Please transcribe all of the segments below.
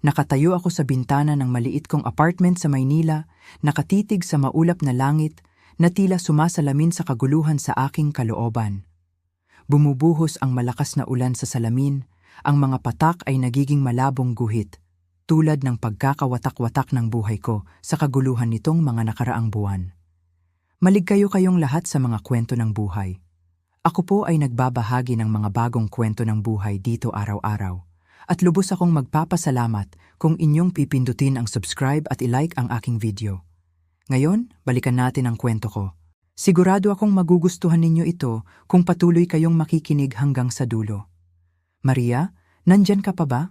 Nakatayo ako sa bintana ng maliit kong apartment sa Maynila, nakatitig sa maulap na langit na tila sumasalamin sa kaguluhan sa aking kalooban. Bumubuhos ang malakas na ulan sa salamin, ang mga patak ay nagiging malabong guhit, tulad ng pagkakawatak-watak ng buhay ko sa kaguluhan nitong mga nakaraang buwan. Maligkayo kayong lahat sa mga kwento ng buhay. Ako po ay nagbabahagi ng mga bagong kwento ng buhay dito araw-araw. At lubos akong magpapasalamat kung inyong pipindutin ang subscribe at ilike ang aking video. Ngayon, balikan natin ang kwento ko. Sigurado akong magugustuhan ninyo ito kung patuloy kayong makikinig hanggang sa dulo. Maria, nandyan ka pa ba?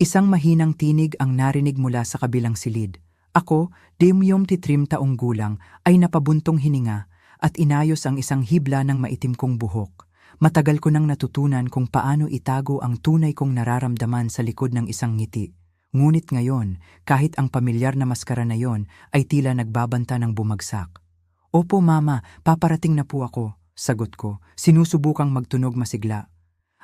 Isang mahinang tinig ang narinig mula sa kabilang silid. Ako, 33 taong gulang, ay napabuntong hininga at inayos ang isang hibla ng maitim kong buhok. Matagal ko nang natutunan kung paano itago ang tunay kong nararamdaman sa likod ng isang ngiti. Ngunit ngayon, kahit ang pamilyar na maskara na yon ay tila nagbabanta ng bumagsak. Opo mama, paparating na po ako, sagot ko, sinusubukang magtunog masigla.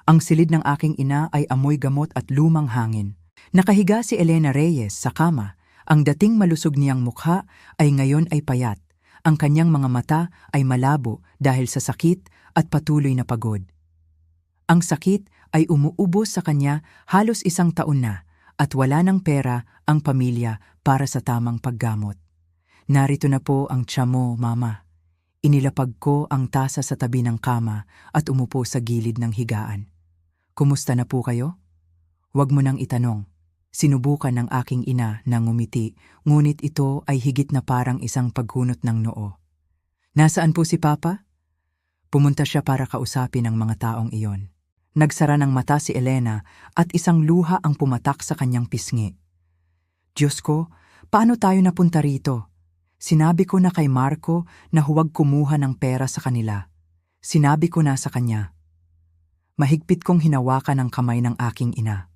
Ang silid ng aking ina ay amoy gamot at lumang hangin. Nakahiga si Elena Reyes sa kama. Ang dating malusog niyang mukha ay ngayon ay payat. Ang kanyang mga mata ay malabo dahil sa sakit at patuloy na pagod. Ang sakit ay umuubos sa kanya halos 1 taon na at wala ng pera ang pamilya para sa tamang paggamot. Narito na po ang tiya mo, mama. Inilapag ko ang tasa sa tabi ng kama at umupo sa gilid ng higaan. Kumusta na po kayo? Huwag mo nang itanong. Sinubukan ng aking ina na ngumiti, ngunit ito ay higit na parang isang paghunot ng noo. Nasaan po si Papa? Pumunta siya para kausapin ang mga taong iyon. Nagsara ng mata si Elena at isang luha ang pumatak sa kanyang pisngi. Diyos ko, paano tayo napunta rito? Sinabi ko na kay Marco na huwag kumuha ng pera sa kanila. Sinabi ko na sa kanya. Mahigpit kong hinawakan ang kamay ng aking ina.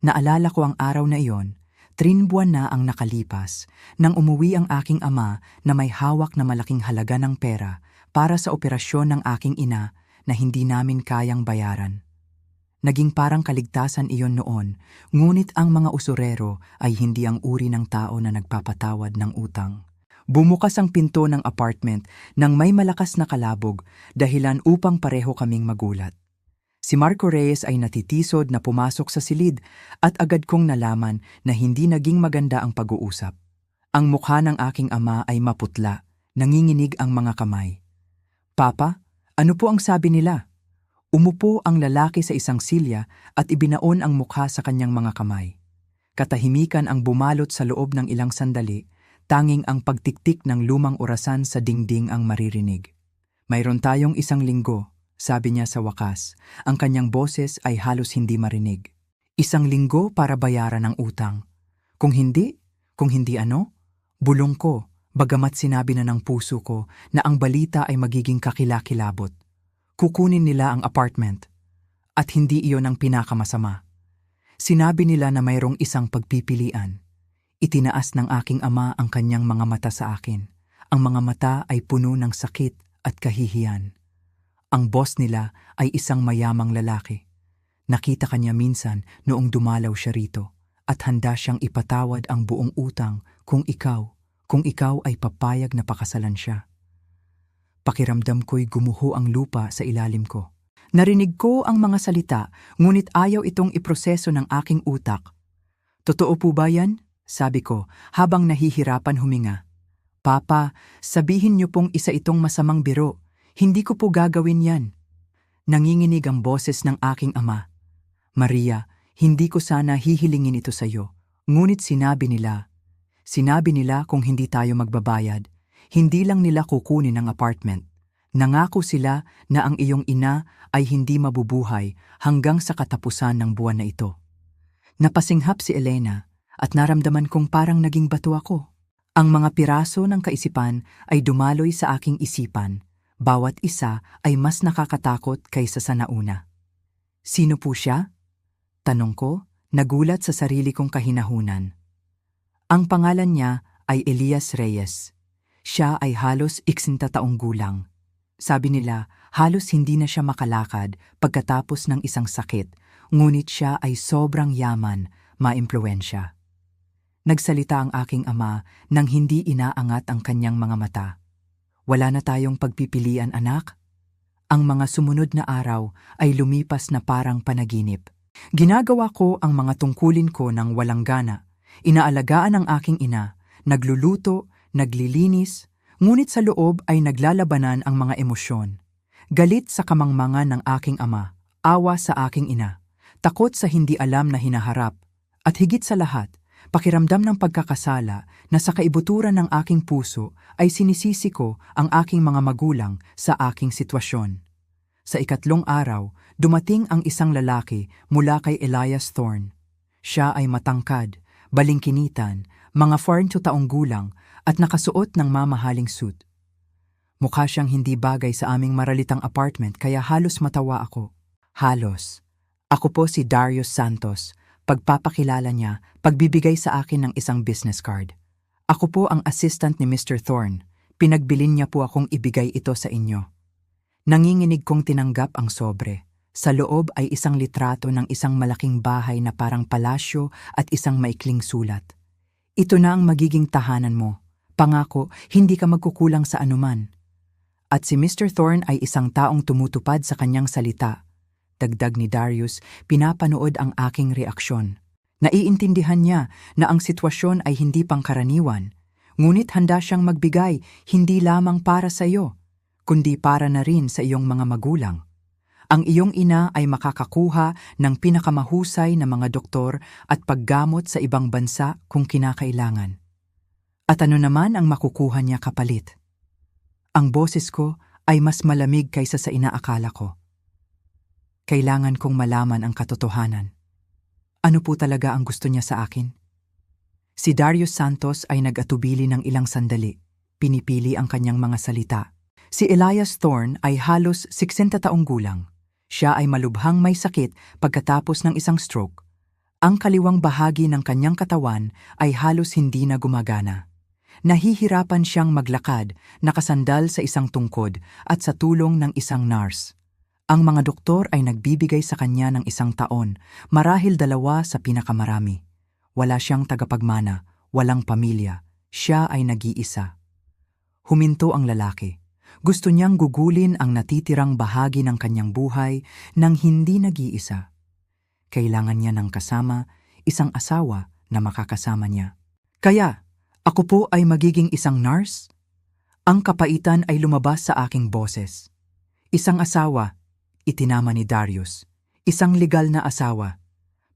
Naalala ko ang araw na iyon, 3 buwan na ang nakalipas, nang umuwi ang aking ama na may hawak na malaking halaga ng pera para sa operasyon ng aking ina na hindi namin kayang bayaran. Naging parang kaligtasan iyon noon, ngunit ang mga usurero ay hindi ang uri ng tao na nagpapatawad ng utang. Bumukas ang pinto ng apartment nang may malakas na kalabog, dahilan upang pareho kaming magulat. Si Marco Reyes ay natitisod na pumasok sa silid at agad kong nalaman na hindi naging maganda ang pag-uusap. Ang mukha ng aking ama ay maputla, nanginginig ang mga kamay. Papa, ano po ang sabi nila? Umupo ang lalaki sa isang silya at ibinaon ang mukha sa kanyang mga kamay. Katahimikan ang bumalot sa loob ng ilang sandali, tanging ang pagtiktik ng lumang orasan sa dingding ang maririnig. Mayroon tayong 1 linggo, sabi niya sa wakas. Ang kanyang boses ay halos hindi marinig. 1 linggo para bayaran ang utang. Kung hindi ano? Bulong ko, bagamat sinabi na ng puso ko na ang balita ay magiging kakilakilabot. Kukunin nila ang apartment. At hindi iyon ang pinakamasama. Sinabi nila na mayroong isang pagpipilian. Itinaas ng aking ama ang kanyang mga mata sa akin. Ang mga mata ay puno ng sakit at kahihiyan. Ang boss nila ay isang mayamang lalaki. Nakita kanya minsan noong dumalaw siya rito at handa siyang ipatawad ang buong utang kung ikaw ay papayag na pakasalan siya. Pakiramdam ko'y gumuho ang lupa sa ilalim ko. Narinig ko ang mga salita, ngunit ayaw itong iproseso ng aking utak. Totoo po ba yan? Sabi ko habang nahihirapan huminga. Papa, sabihin niyo pong isa itong masamang biro. Hindi ko po gagawin yan. Nanginginig ang boses ng aking ama. Maria, hindi ko sana hihilingin ito sa iyo. Ngunit sinabi nila kung hindi tayo magbabayad, hindi lang nila kukunin ang apartment. Nangako sila na ang iyong ina ay hindi mabubuhay hanggang sa katapusan ng buwan na ito. Napasinghap si Elena at naramdaman kong parang naging bato ako. Ang mga piraso ng kaisipan ay dumaloy sa aking isipan. Bawat isa ay mas nakakatakot kaysa sa nauna. Sino po siya? Tanong ko, nagulat sa sarili kong kahinahunan. Ang pangalan niya ay Elias Reyes. Siya ay halos 60 taong gulang. Sabi nila, halos hindi na siya makalakad pagkatapos ng isang sakit, ngunit siya ay sobrang yaman, maimpluwensya. Nagsalita ang aking ama nang hindi inaangat ang kanyang mga mata. Wala na tayong pagpipilian, anak. Ang mga sumunod na araw ay lumipas na parang panaginip. Ginagawa ko ang mga tungkulin ko ng walang gana. Inaalagaan ang aking ina, nagluluto, naglilinis, ngunit sa loob ay naglalabanan ang mga emosyon. Galit sa kamangmangan ng aking ama, awa sa aking ina, takot sa hindi alam na hinaharap, at higit sa lahat, pakiramdam ng pagkakasala na sa kaibuturan ng aking puso ay sinisisi ko ang aking mga magulang sa aking sitwasyon. Sa ikatlong araw, dumating ang isang lalaki mula kay Elias Thorne. Siya ay matangkad, balingkinitan, mga 42 taong gulang at nakasuot ng mamahaling suit. Mukha siyang hindi bagay sa aming maralitang apartment kaya halos matawa ako. Halos. Ako po si Darius Santos. Pagpapakilala niya, pagbibigay sa akin ng isang business card. Ako po ang assistant ni Mr. Thorne. Pinagbilin niya po akong ibigay ito sa inyo. Nanginginig kong tinanggap ang sobre. Sa loob ay isang litrato ng isang malaking bahay na parang palasyo at isang maikling sulat. Ito na ang magiging tahanan mo. Pangako, hindi ka magkukulang sa anuman. At si Mr. Thorne ay isang taong tumutupad sa kanyang salita. Dagdag ni Darius, pinapanood ang aking reaksyon. Naiintindihan niya na ang sitwasyon ay hindi pangkaraniwan, ngunit handa siyang magbigay hindi lamang para sa iyo, kundi para na rin sa iyong mga magulang. Ang iyong ina ay makakakuha ng pinakamahusay na mga doktor at paggamot sa ibang bansa kung kinakailangan. At ano naman ang makukuha niya kapalit? Ang boses ko ay mas malamig kaysa sa inaakala ko. Kailangan kong malaman ang katotohanan. Ano po talaga ang gusto niya sa akin? Si Darius Santos ay nag-atubili ng ilang sandali. Pinipili ang kanyang mga salita. Si Elias Thorne ay halos 60 taong gulang. Siya ay malubhang may sakit pagkatapos ng isang stroke. Ang kaliwang bahagi ng kanyang katawan ay halos hindi na gumagana. Nahihirapan siyang maglakad, nakasandal sa isang tungkod at sa tulong ng isang nurse. Ang mga doktor ay nagbibigay sa kanya ng 1 taon, marahil 2 sa pinakamarami. Wala siyang tagapagmana, walang pamilya. Siya ay nag-iisa. Huminto ang lalaki. Gusto niyang gugulin ang natitirang bahagi ng kanyang buhay nang hindi nag-iisa. Kailangan niya ng kasama, isang asawa na makakasama niya. Kaya, ako po ay magiging isang nurse? Ang kapaitan ay lumabas sa aking boses. Isang asawa, itinama ni Darius. Isang legal na asawa.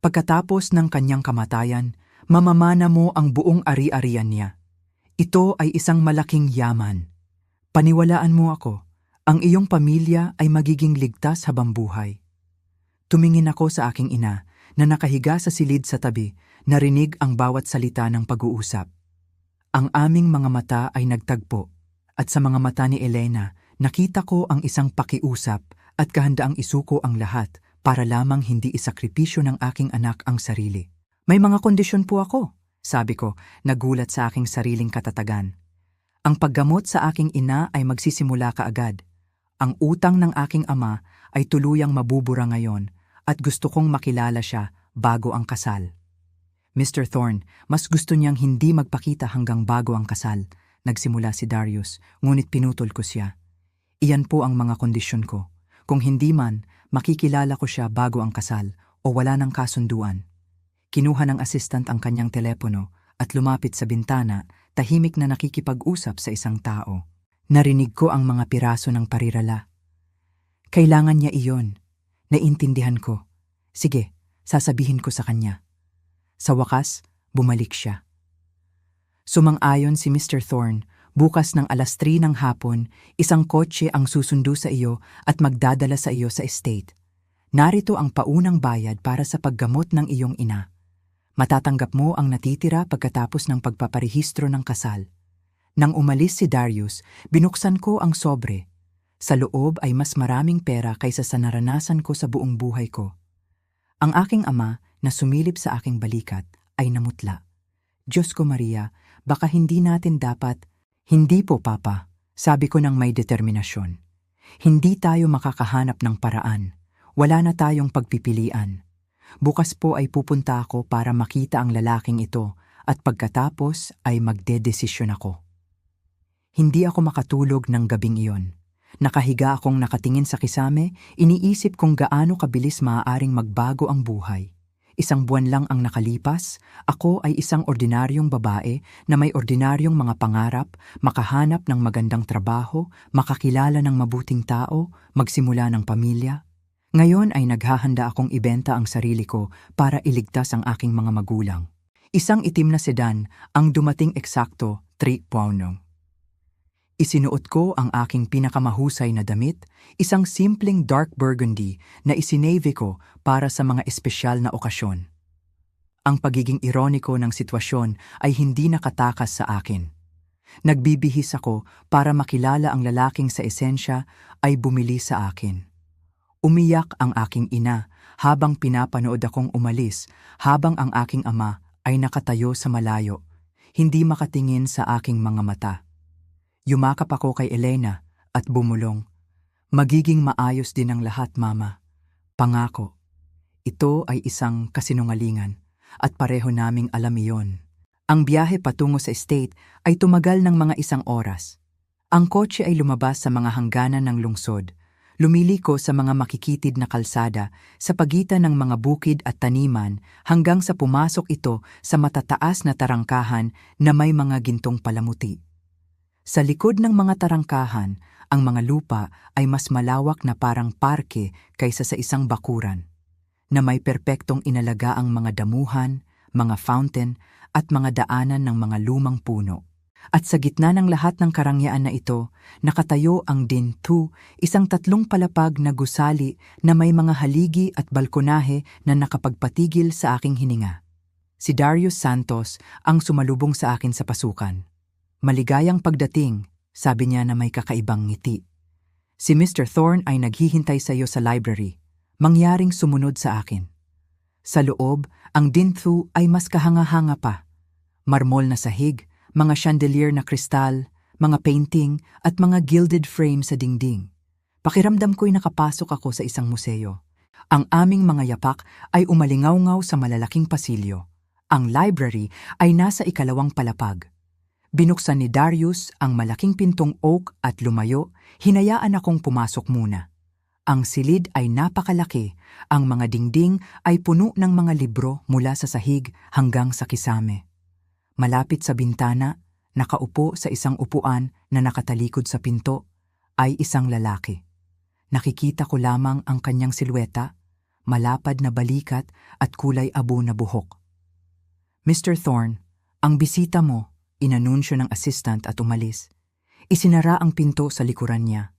Pagkatapos ng kanyang kamatayan, mamamana mo ang buong ari-arian niya. Ito ay isang malaking yaman. Paniwalaan mo ako, ang iyong pamilya ay magiging ligtas habang buhay. Tumingin ako sa aking ina na nakahiga sa silid sa tabi, narinig ang bawat salita ng pag-uusap. Ang aming mga mata ay nagtagpo, at sa mga mata ni Elena, nakita ko ang isang pakiusap at kahandaang isuko ang lahat para lamang hindi isakripisyo ng aking anak ang sarili. May mga kondisyon po ako, sabi ko, nagulat sa aking sariling katatagan. Ang paggamot sa aking ina ay magsisimula kaagad. Ang utang ng aking ama ay tuluyang mabubura ngayon at gusto kong makilala siya bago ang kasal. Mr. Thorne, mas gusto niyang hindi magpakita hanggang bago ang kasal, nagsimula si Darius, ngunit pinutol ko siya. Iyan po ang mga kondisyon ko. Kung hindi man, makikilala ko siya bago ang kasal o wala ng kasunduan. Kinuha ng assistant ang kanyang telepono at lumapit sa bintana, tahimik na nakikipag-usap sa isang tao. Narinig ko ang mga piraso ng parirala. Kailangan niya iyon. Naintindihan ko. Sige, sasabihin ko sa kanya. Sa wakas, bumalik siya. Sumang-ayon si Mr. Thorne, bukas ng 3:00 ng hapon, isang kotse ang susundo sa iyo at magdadala sa iyo sa estate. Narito ang paunang bayad para sa paggamot ng iyong ina. Matatanggap mo ang natitira pagkatapos ng pagpaparehistro ng kasal. Nang umalis si Darius, binuksan ko ang sobre. Sa loob ay mas maraming pera kaysa sa naranasan ko sa buong buhay ko. Ang aking ama na sumilip sa aking balikat ay namutla. Diyos ko Maria, baka hindi natin dapat... Hindi po, Papa, sabi ko ng may determinasyon. Hindi tayo makakahanap ng paraan. Wala na tayong pagpipilian. Bukas po ay pupunta ako para makita ang lalaking ito at pagkatapos ay magdedesisyon ako. Hindi ako makatulog ng gabing iyon. Nakahiga akong nakatingin sa kisame, iniisip kung gaano kabilis maaaring magbago ang buhay. 1 buwan lang ang nakalipas, ako ay isang ordinaryong babae na may ordinaryong mga pangarap, makahanap ng magandang trabaho, makakilala ng mabuting tao, magsimula ng pamilya. Ngayon ay naghahanda akong ibenta ang sarili ko para iligtas ang aking mga magulang. Isang itim na sedan ang dumating eksakto 3 puanong. Isinuot ko ang aking pinakamahusay na damit, isang simpleng dark burgundy na isinave ko para sa mga espesyal na okasyon. Ang pagiging ironiko ng sitwasyon ay hindi nakatakas sa akin. Nagbibihis ako para makilala ang lalaking sa esensya ay bumili sa akin. Umiyak ang aking ina habang pinapanood akong umalis habang ang aking ama ay nakatayo sa malayo, hindi makatingin sa aking mga mata. Yumakap ako kay Elena at bumulong. Magiging maayos din ang lahat, Mama. Pangako. Ito ay isang kasinungalingan at pareho naming alam iyon. Ang biyahe patungo sa estate ay tumagal ng mga 1 oras. Ang kotse ay lumabas sa mga hangganan ng lungsod. Lumiliko sa mga makikitid na kalsada sa pagitan ng mga bukid at taniman hanggang sa pumasok ito sa matataas na tarangkahan na may mga gintong palamuti. Sa likod ng mga tarangkahan, ang mga lupa ay mas malawak na parang parke kaysa sa isang bakuran, na may perpektong inalaga ang mga damuhan, mga fountain at mga daanan ng mga lumang puno. At sa gitna ng lahat ng karangyaan na ito, nakatayo ang Dintu, isang 3 palapag na gusali na may mga haligi at balkonahe na nakapagpatigil sa aking hininga. Si Darius Santos ang sumalubong sa akin sa pasukan. Maligayang pagdating, sabi niya na may kakaibang ngiti. Si Mr. Thorne ay naghihintay sa iyo sa library, mangyaring sumunod sa akin. Sa loob, ang Dintu ay mas kahanga-hanga pa. Marmol na sahig, mga chandelier na kristal, mga painting at mga gilded frame sa dingding. Pakiramdam ko'y nakapasok ako sa isang museo. Ang aming mga yapak ay umalingaw-ngaw sa malalaking pasilyo. Ang library ay nasa 2 palapag. Binuksan ni Darius ang malaking pintong oak at lumayo, hinayaan akong pumasok muna. Ang silid ay napakalaki, ang mga dingding ay puno ng mga libro mula sa sahig hanggang sa kisame. Malapit sa bintana, nakaupo sa isang upuan na nakatalikod sa pinto, ay isang lalaki. Nakikita ko lamang ang kanyang silweta, malapad na balikat at kulay abo na buhok. Mr. Thorne, ang bisita mo, inanunsyo ng assistant at umalis. Isinara ang pinto sa likuran niya.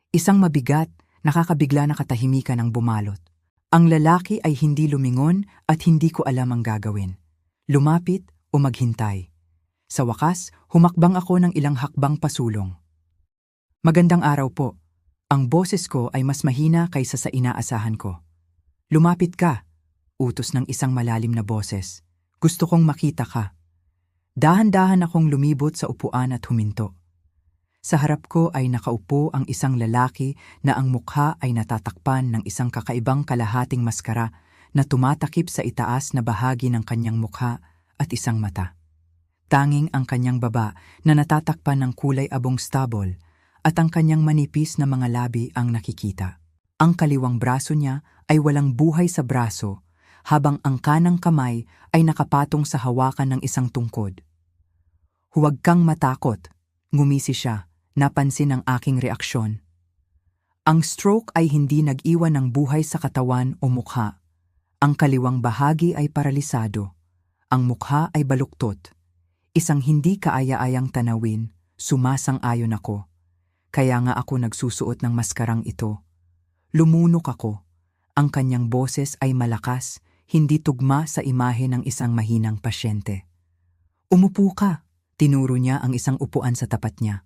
Isang mabigat, nakakabigla na katahimikan ang bumalot. Ang lalaki ay hindi lumingon at hindi ko alam ang gagawin. Lumapit o maghintay. Sa wakas, humakbang ako ng ilang hakbang pasulong. Magandang araw po. Ang boses ko ay mas mahina kaysa sa inaasahan ko. Lumapit ka, utos ng isang malalim na boses. Gusto kong makita ka. Dahan-dahan akong lumibot sa upuan at huminto. Sa harap ko ay nakaupo ang isang lalaki na ang mukha ay natatakpan ng isang kakaibang kalahating maskara na tumatakip sa itaas na bahagi ng kanyang mukha at isang mata. Tanging ang kanyang baba na natatakpan ng kulay abong stubble at ang kanyang manipis na mga labi ang nakikita. Ang kaliwang braso niya ay walang buhay sa braso habang ang kanang kamay ay nakapatong sa hawakan ng isang tungkod. Huwag kang matakot, ngumisi siya, napansin ang aking reaksyon. Ang stroke ay hindi nag-iwan ng buhay sa katawan o mukha. Ang kaliwang bahagi ay paralisado. Ang mukha ay baluktot. Isang hindi kaaya-ayang tanawin, sumasang-ayon ako. Kaya nga ako nagsusuot ng maskarang ito. Lumunok ako. Ang kanyang boses ay malakas, hindi tugma sa imahe ng isang mahinang pasyente. Umupo ka, tinuro niya ang isang upuan sa tapat niya.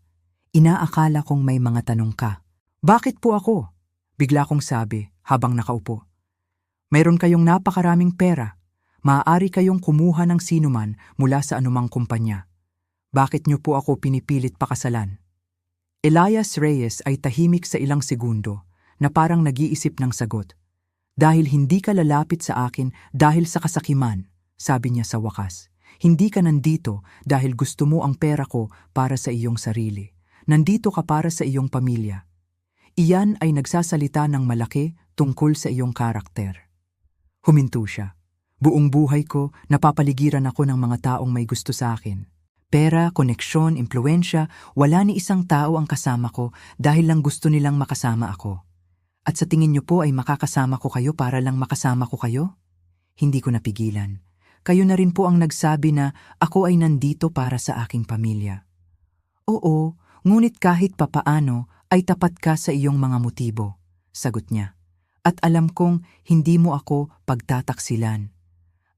Inaakala kong may mga tanong ka. Bakit po ako? Bigla kong sabi habang nakaupo. Mayroon kayong napakaraming pera. Maaari kayong kumuha ng sinuman mula sa anumang kumpanya. Bakit niyo po ako pinipilit pakasalan? Elias Reyes ay tahimik sa ilang segundo na parang nag-iisip ng sagot. Dahil hindi ka lalapit sa akin dahil sa kasakiman, sabi niya sa wakas. Hindi ka nandito dahil gusto mo ang pera ko para sa iyong sarili. Nandito ka para sa iyong pamilya. Iyan ay nagsasalita ng malaki tungkol sa iyong karakter. Huminto siya. Buong buhay ko, napapaligiran ako ng mga taong may gusto sa akin. Pera, koneksyon, impluwensya, wala ni isang tao ang kasama ko dahil lang gusto nilang makasama ako. At sa tingin niyo po ay makakasama ko kayo para lang makasama ko kayo? Hindi ko napigilan. Kayo na rin po ang nagsabi na ako ay nandito para sa aking pamilya. Oo, ngunit kahit papaano ay tapat ka sa iyong mga motibo, sagot niya. At alam kong hindi mo ako pagtataksilan.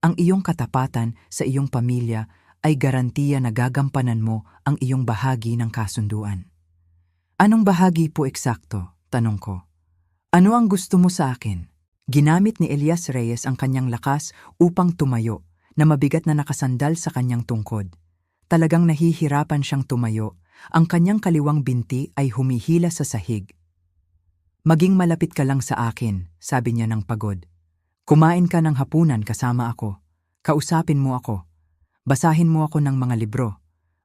Ang iyong katapatan sa iyong pamilya ay garantiya na gagampanan mo ang iyong bahagi ng kasunduan. Anong bahagi po eksakto? Tanong ko. Ano ang gusto mo sa akin? Ginamit ni Elias Reyes ang kanyang lakas upang tumayo na mabigat na nakasandal sa kanyang tungkod. Talagang nahihirapan siyang tumayo. Ang kanyang kaliwang binti ay humihila sa sahig. Maging malapit ka lang sa akin, sabi niya ng pagod. Kumain ka ng hapunan kasama ako. Kausapin mo ako. Basahin mo ako ng mga libro.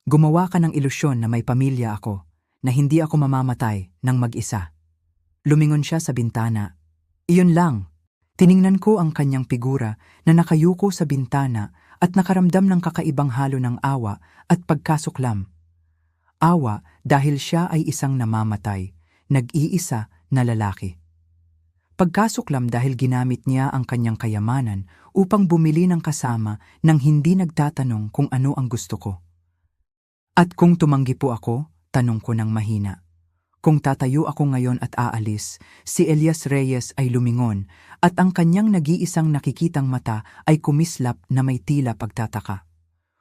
Gumawa ka ng ilusyon na may pamilya ako, na hindi ako mamamatay ng mag-isa. Lumingon siya sa bintana. Iyon lang. Tiningnan ko ang kanyang figura na nakayuko sa bintana at nakaramdam ng kakaibang halo ng awa at pagkasuklam. Awa dahil siya ay isang namamatay, nag-iisa na lalaki. Pagkasuklam dahil ginamit niya ang kanyang kayamanan upang bumili ng kasama nang hindi nagtatanong kung ano ang gusto ko. At kung tumanggi po ako, tanong ko ng mahina. Kung tatayo ako ngayon at aalis, si Elias Reyes ay lumingon at ang kanyang nag-iisang nakikitang mata ay kumislap na may tila pagtataka.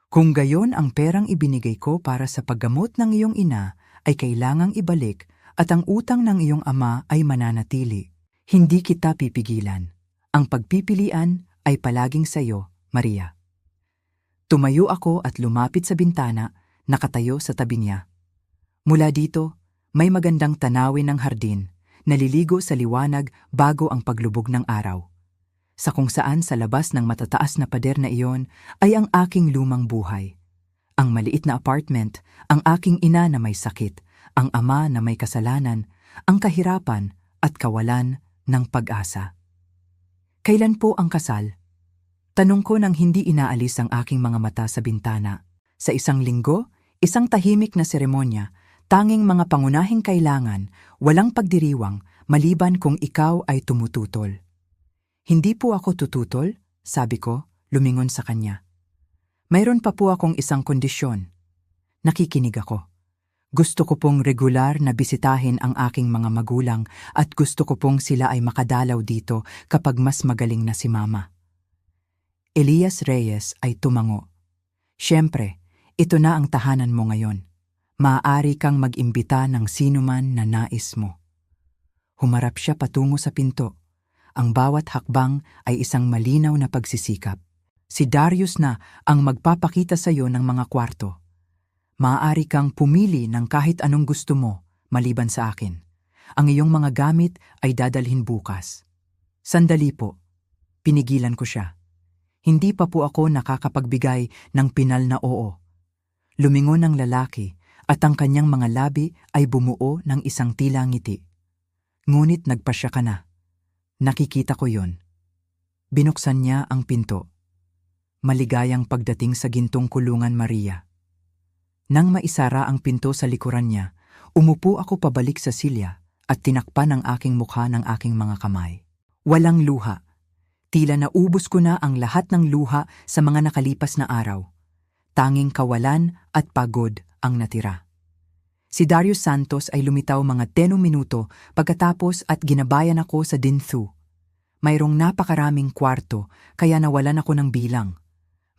Kung gayon ang perang ibinigay ko para sa paggamot ng iyong ina ay kailangang ibalik at ang utang ng iyong ama ay mananatili. Hindi kita pipigilan. Ang pagpipilian ay palaging sa iyo, Maria. Tumayo ako at lumapit sa bintana, nakatayo sa tabi niya. Mula dito, may magandang tanawin ng hardin, naliligo sa liwanag bago ang paglubog ng araw. Sa kung saan sa labas ng matataas na pader na iyon ay ang aking lumang buhay. Ang maliit na apartment, ang aking ina na may sakit, ang ama na may kasalanan, ang kahirapan at kawalan ng pag-asa. Kailan po ang kasal? Tanong ko nang hindi inaalis ang aking mga mata sa bintana. Sa isang linggo, isang tahimik na seremonya, tanging mga pangunahing kailangan, walang pagdiriwang, maliban kung ikaw ay tumututol. Hindi po ako tututol, sabi ko, lumingon sa kanya. Mayroon pa po akong isang kondisyon. Nakikinig ako. Gusto ko pong regular na bisitahin ang aking mga magulang at gusto ko pong sila ay makadalaw dito kapag mas magaling na si Mama. Elias Reyes ay tumango. Siyempre, ito na ang tahanan mo ngayon. Maaari kang mag-imbita ng sinuman na nais mo. Humarap siya patungo sa pinto. Ang bawat hakbang ay isang malinaw na pagsisikap. Si Darius na ang magpapakita sa iyo ng mga kwarto. Maaari kang pumili ng kahit anong gusto mo maliban sa akin. Ang iyong mga gamit ay dadalhin bukas. Sandali po. Pinigilan ko siya. Hindi pa po ako nakakapagbigay ng pinal na oo. Lumingon ang lalaki at ang kanyang mga labi ay bumuo ng isang tila ngiti. Ngunit nagpasya ka na. Nakikita ko yon. Binuksan niya ang pinto. Maligayang pagdating sa gintong kulungan, Maria. Nang maisara ang pinto sa likuran niya, umupo ako pabalik sa silya at tinakpan ang aking mukha ng aking mga kamay. Walang luha. Tila naubos ko na ang lahat ng luha sa mga nakalipas na araw. Tanging kawalan at pagod ang natira. Si Darius Santos ay lumitaw mga 10 minuto pagkatapos at ginabayan ako sa Dinthu. Mayroong napakaraming kwarto kaya nawalan ako ng bilang.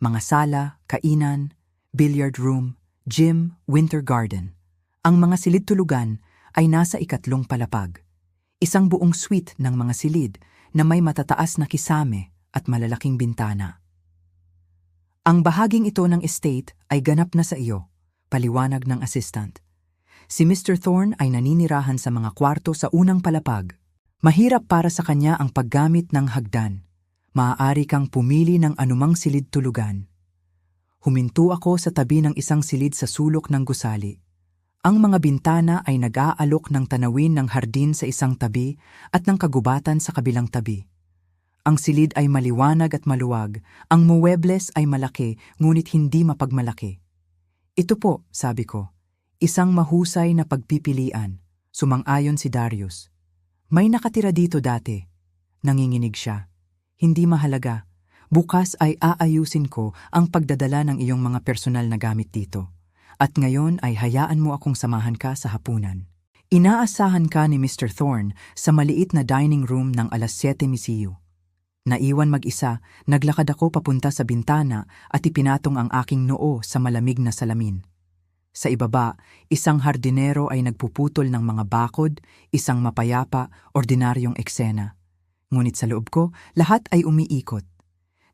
Mga sala, kainan, billiard room, gym, winter garden. Ang mga silid-tulugan ay nasa 3 palapag. Isang buong suite ng mga silid na may matataas na kisame at malalaking bintana. Ang bahaging ito ng estate ay ganap na sa iyo, paliwanag ng assistant. Si Mr. Thorne ay naninirahan sa mga kwarto sa unang palapag. Mahirap para sa kanya ang paggamit ng hagdan. Maaari kang pumili ng anumang silid tulugan. Huminto ako sa tabi ng isang silid sa sulok ng gusali. Ang mga bintana ay nag-aalok ng tanawin ng hardin sa isang tabi at ng kagubatan sa kabilang tabi. Ang silid ay maliwanag at maluwag, ang muwebles ay malaki ngunit hindi mapagmalaki. Ito po, sabi ko, isang mahusay na pagpipilian, sumang-ayon si Darius. May nakatira dito dati. Nanginginig siya. Hindi mahalaga. Bukas ay aayusin ko ang pagdadala ng iyong mga personal na gamit dito. At ngayon ay hayaan mo akong samahan ka sa hapunan. Inaasahan ka ni Mr. Thorne sa maliit na dining room ng 7:00 misiyo. Naiwan mag-isa, naglakad ako papunta sa bintana at ipinatong ang aking noo sa malamig na salamin. Sa ibaba, isang hardinero ay nagpuputol ng mga bakod, isang mapayapa, ordinaryong eksena. Ngunit sa loob ko, lahat ay umiikot.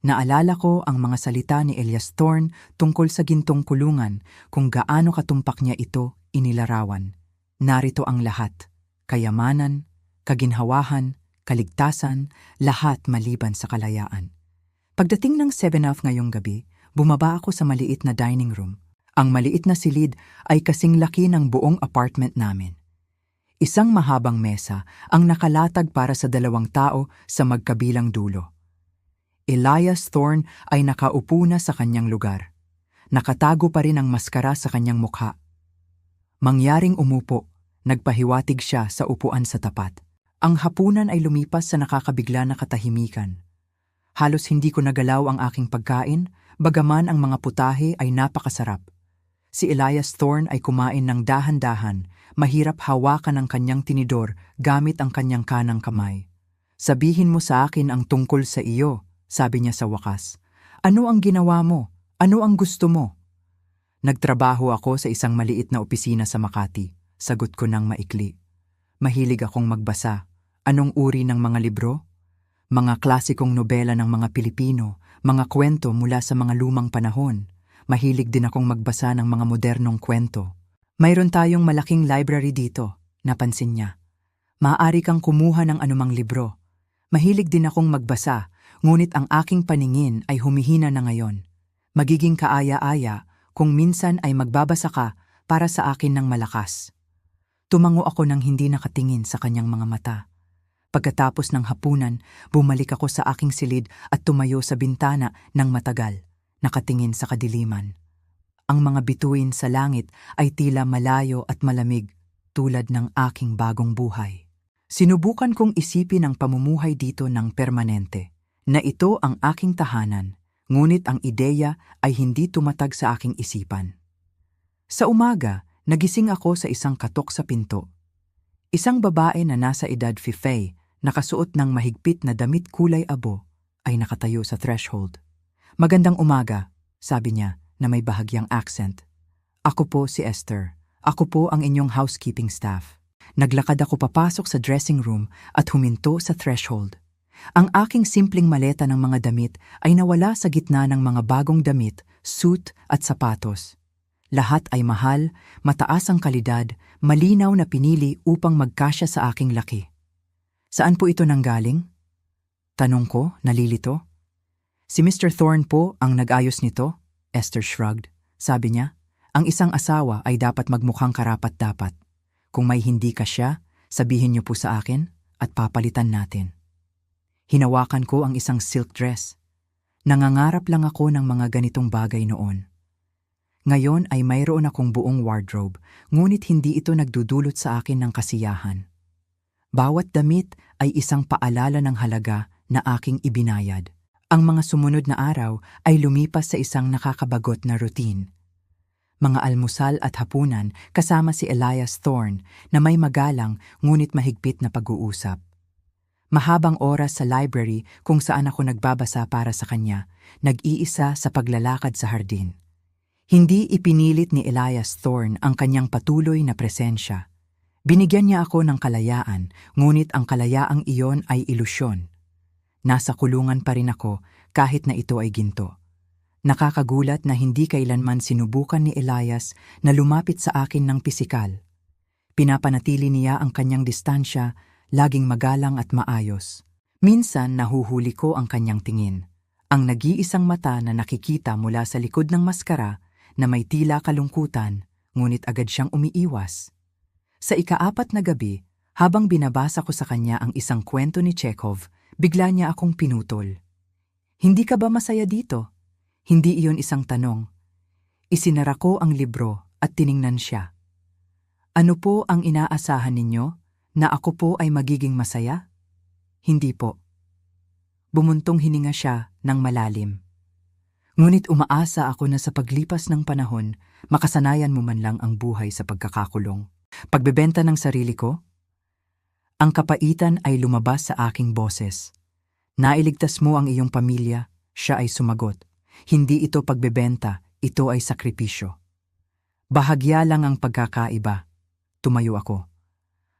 Naalala ko ang mga salita ni Elias Thorne tungkol sa gintong kulungan, kung gaano katumpak niya ito inilarawan. Narito ang lahat, kayamanan, kaginhawahan, kaligtasan, lahat maliban sa kalayaan. Pagdating ng 7:30 ngayong gabi, bumaba ako sa maliit na dining room. Ang maliit na silid ay kasing laki ng buong apartment namin. Isang mahabang mesa ang nakalatag para sa 2 tao sa magkabilang dulo. Elias Thorne ay nakaupo na sa kanyang lugar. Nakatago pa rin ang maskara sa kanyang mukha. Mangyaring umupo, nagpahiwatig siya sa upuan sa tapat. Ang hapunan ay lumipas sa nakakabigla na katahimikan. Halos hindi ko nagalaw ang aking pagkain, bagaman ang mga putahe ay napakasarap. Si Elias Thorne ay kumain ng dahan-dahan, mahirap hawakan ang kanyang tinidor gamit ang kanyang kanang kamay. Sabihin mo sa akin ang tungkol sa iyo, sabi niya sa wakas. Ano ang ginawa mo? Ano ang gusto mo? Nagtrabaho ako sa isang maliit na opisina sa Makati, sagot ko ng maikli. Mahilig akong magbasa. Anong uri ng mga libro? Mga klasikong nobela ng mga Pilipino, mga kwento mula sa mga lumang panahon. Mahilig din akong magbasa ng mga modernong kwento. Mayroon tayong malaking library dito, napansin niya. Maaari kang kumuha ng anumang libro. Mahilig din akong magbasa, ngunit ang aking paningin ay humihina na ngayon. Magiging kaaya-aya kung minsan ay magbabasa ka para sa akin ng malakas. Tumango ako nang hindi nakatingin sa kanyang mga mata. Pagkatapos ng hapunan, bumalik ako sa aking silid at tumayo sa bintana ng matagal. Nakatingin sa kadiliman. Ang mga bituin sa langit ay tila malayo at malamig tulad ng aking bagong buhay. Sinubukan kong isipin ang pamumuhay dito ng permanente, na ito ang aking tahanan, ngunit ang ideya ay hindi tumatag sa aking isipan. Sa umaga, nagising ako sa isang katok sa pinto. Isang babae na nasa edad 50, nakasuot ng mahigpit na damit kulay abo, ay nakatayo sa threshold. Magandang umaga, sabi niya na may bahagyang accent. Ako po si Esther. Ako po ang inyong housekeeping staff. Naglakad ako papasok sa dressing room at huminto sa threshold. Ang aking simpleng maleta ng mga damit ay nawala sa gitna ng mga bagong damit, suit at sapatos. Lahat ay mahal, mataas ang kalidad, malinaw na pinili upang magkasya sa aking laki. Saan po ito nanggaling? Tanong ko, nalilito. Si Mr. Thorne po ang nag-ayos nito, Esther shrugged. Sabi niya, ang isang asawa ay dapat magmukhang karapat-dapat. Kung may hindi ka siya, sabihin niyo po sa akin at papalitan natin. Hinawakan ko ang isang silk dress. Nangangarap lang ako ng mga ganitong bagay noon. Ngayon ay mayroon akong buong wardrobe, ngunit hindi ito nagdudulot sa akin ng kasiyahan. Bawat damit ay isang paalala ng halaga na aking ibinayad. Ang mga sumunod na araw ay lumipas sa isang nakakabagot na routine. Mga almusal at hapunan kasama si Elias Thorne na may magalang ngunit mahigpit na pag-uusap. Mahabang oras sa library kung saan ako nagbabasa para sa kanya, nag-iisa sa paglalakad sa hardin. Hindi ipinilit ni Elias Thorne ang kanyang patuloy na presensya. Binigyan niya ako ng kalayaan, ngunit ang kalayaang iyon ay ilusyon. Nasa kulungan pa rin ako kahit na ito ay ginto. Nakakagulat na hindi kailanman sinubukan ni Elias na lumapit sa akin ng pisikal. Pinapanatili niya ang kanyang distansya, laging magalang at maayos. Minsan nahuhuli ko ang kanyang tingin, ang nag-iisang mata na nakikita mula sa likod ng maskara na may tila kalungkutan, ngunit agad siyang umiiwas. Sa ika-4 na gabi, habang binabasa ko sa kanya ang isang kwento ni Chekhov, bigla niya akong pinutol. "Hindi ka ba masaya dito?" Hindi iyon isang tanong. Isinara ko ang libro at tiningnan siya. "Ano po ang inaasahan ninyo? Na ako po ay magiging masaya?" "Hindi po." Bumuntong hininga siya ng malalim. "Ngunit umaasa ako na sa paglipas ng panahon, makasanayan mo man lang ang buhay sa pagkakakulong. Pagbebenta ng sarili ko?" Ang kapaitan ay lumabas sa aking boses. "Nailigtas mo ang iyong pamilya," siya ay sumagot. "Hindi ito pagbebenta, ito ay sakripisyo." "Bahagya lang ang pagkakaiba." Tumayo ako.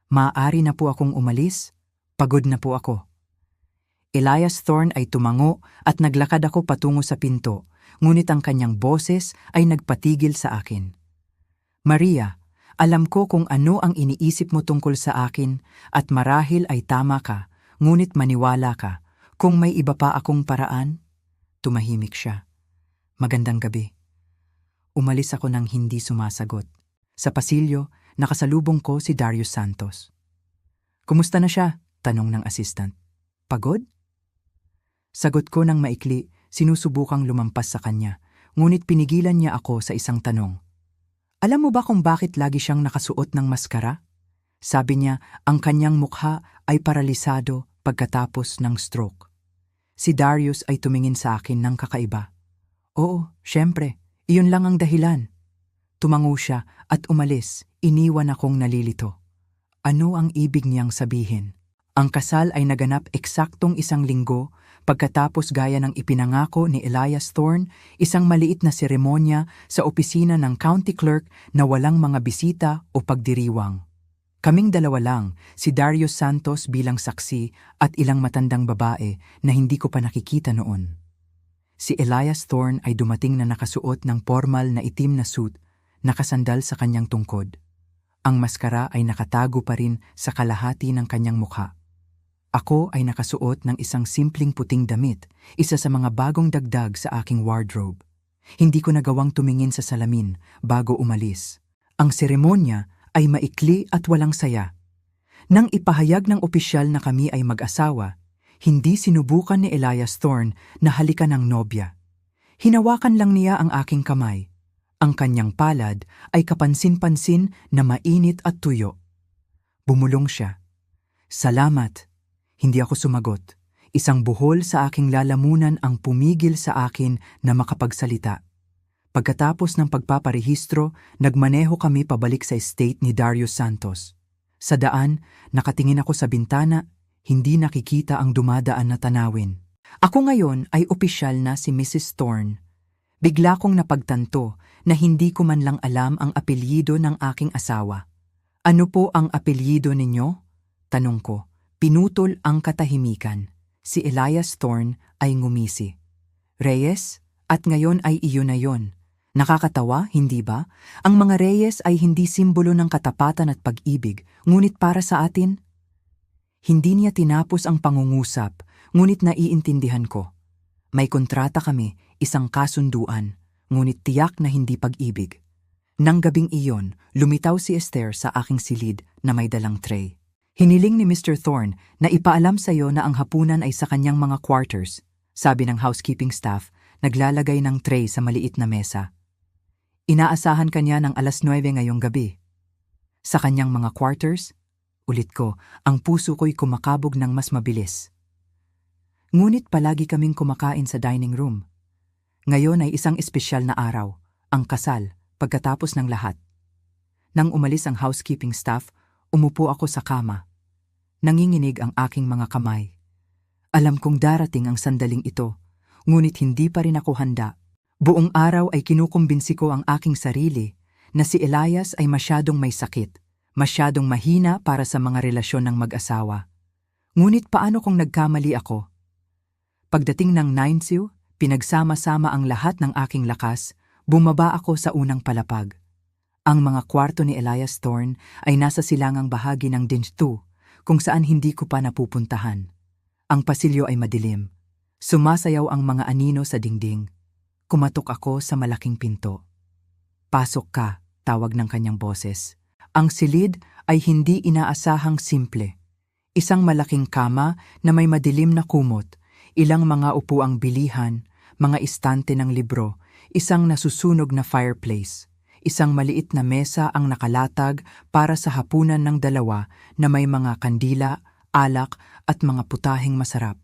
"Maaari na po akong umalis? Pagod na po ako." Elias Thorne ay tumango at naglakad ako patungo sa pinto, ngunit ang kanyang boses ay nagpatigil sa akin. "Maria, alam ko kung ano ang iniisip mo tungkol sa akin at marahil ay tama ka, ngunit maniwala ka, kung may iba pa akong paraan." Tumahimik siya. "Magandang gabi." Umalis ako nang hindi sumasagot. Sa pasilyo, nakasalubong ko si Darius Santos. "Kumusta na siya?" tanong ng assistant. "Pagod?" Sagot ko ng maikli, sinusubukang lumampas sa kanya, ngunit pinigilan niya ako sa isang tanong. "Alam mo ba kung bakit lagi siyang nakasuot ng maskara?" Sabi niya, ang kanyang mukha ay paralisado pagkatapos ng stroke. Si Darius ay tumingin sa akin ng kakaiba. "Oo, syempre, iyon lang ang dahilan." Tumango siya at umalis, iniwan akong nalilito. Ano ang ibig niyang sabihin? Ang kasal ay naganap eksaktong 1 linggo pagkatapos gaya ng ipinangako ni Elias Thorne, isang maliit na seremonya sa opisina ng county clerk na walang mga bisita o pagdiriwang. Kaming dalawa lang, si Darius Santos bilang saksi at ilang matandang babae na hindi ko pa nakikita noon. Si Elias Thorne ay dumating na nakasuot ng formal na itim na suit, nakasandal sa kanyang tungkod. Ang maskara ay nakatago pa rin sa kalahati ng kanyang mukha. Ako ay nakasuot ng isang simpleng puting damit, isa sa mga bagong dagdag sa aking wardrobe. Hindi ko nagawang tumingin sa salamin bago umalis. Ang seremonya ay maikli at walang saya. Nang ipahayag ng opisyal na kami ay mag-asawa, hindi sinubukan ni Elias Thorne na halikan ang nobya. Hinawakan lang niya ang aking kamay. Ang kanyang palad ay kapansin-pansin na mainit at tuyo. Bumulong siya. "Salamat." Hindi ako sumagot. Isang buhol sa aking lalamunan ang pumigil sa akin na makapagsalita. Pagkatapos ng pagpaparehistro, nagmaneho kami pabalik sa estate ni Darius Santos. Sa daan, nakatingin ako sa bintana, hindi nakikita ang dumadaan na tanawin. Ako ngayon ay opisyal na si Mrs. Thorne. Bigla kong napagtanto na hindi ko man lang alam ang apelyido ng aking asawa. "Ano po ang apelyido ninyo?" tanong ko. Pinutol ang katahimikan. Si Elias Thorne ay ngumisi. "Reyes? At ngayon ay iyon na yon. Nakakatawa, hindi ba? Ang mga Reyes ay hindi simbolo ng katapatan at pag-ibig, ngunit para sa atin?" Hindi niya tinapos ang pangungusap, ngunit naiintindihan ko. May kontrata kami, isang kasunduan, ngunit tiyak na hindi pag-ibig. Nang gabing iyon, lumitaw si Esther sa aking silid na may dalang tray. "Hiniling ni Mr. Thorne na ipaalam sa iyo na ang hapunan ay sa kanyang mga quarters," sabi ng housekeeping staff, naglalagay ng tray sa maliit na mesa. "Inaasahan kanya ng 9:00 ngayong gabi." "Sa kanyang mga quarters?" Ulit ko, ang puso ko'y kumakabog ng mas mabilis. Ngunit palagi kaming kumakain sa dining room. Ngayon ay isang espesyal na araw, ang kasal, pagkatapos ng lahat. Nang umalis ang housekeeping staff, umupo ako sa kama. Nanginginig ang aking mga kamay. Alam kong darating ang sandaling ito, ngunit hindi pa rin ako handa. Buong araw ay kinukumbinsi ko ang aking sarili na si Elias ay masyadong may sakit, masyadong mahina para sa mga relasyon ng mag-asawa. Ngunit paano kung nagkamali ako? Pagdating ng 9:00, pinagsama-sama ang lahat ng aking lakas, bumaba ako sa unang palapag. Ang mga kwarto ni Elias Thorne ay nasa silangang bahagi ng Dinge 2, kung saan hindi ko pa napupuntahan. Ang pasilyo ay madilim. Sumasayaw ang mga anino sa dingding. Kumatok ako sa malaking pinto. "Pasok ka," tawag ng kanyang boses. Ang silid ay hindi inaasahang simple. Isang malaking kama na may madilim na kumot, ilang mga upuang bilihan, mga istante ng libro, isang nasusunog na fireplace. Isang maliit na mesa ang nakalatag para sa hapunan ng dalawa na may mga kandila, alak at mga putaheng masarap.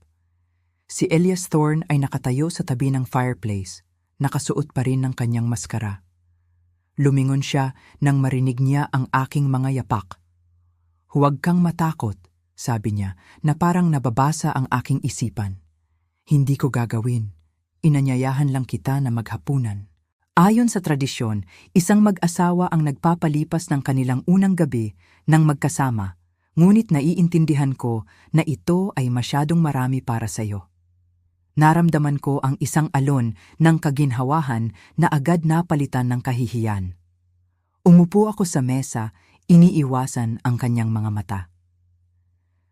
Si Elias Thorne ay nakatayo sa tabi ng fireplace, nakasuot pa rin ng kanyang maskara. Lumingon siya nang marinig niya ang aking mga yapak. "Huwag kang matakot," sabi niya, na parang nababasa ang aking isipan. "Hindi ko gagawin. Inanyayahan lang kita na maghapunan." Ayon sa tradisyon, isang mag-asawa ang nagpapalipas ng kanilang unang gabi nang magkasama, ngunit naiintindihan ko na ito ay masyadong marami para sa'yo. Naramdaman ko ang isang alon ng kaginhawahan na agad napalitan ng kahihiyan. Umupo ako sa mesa, iniiwasan ang kanyang mga mata.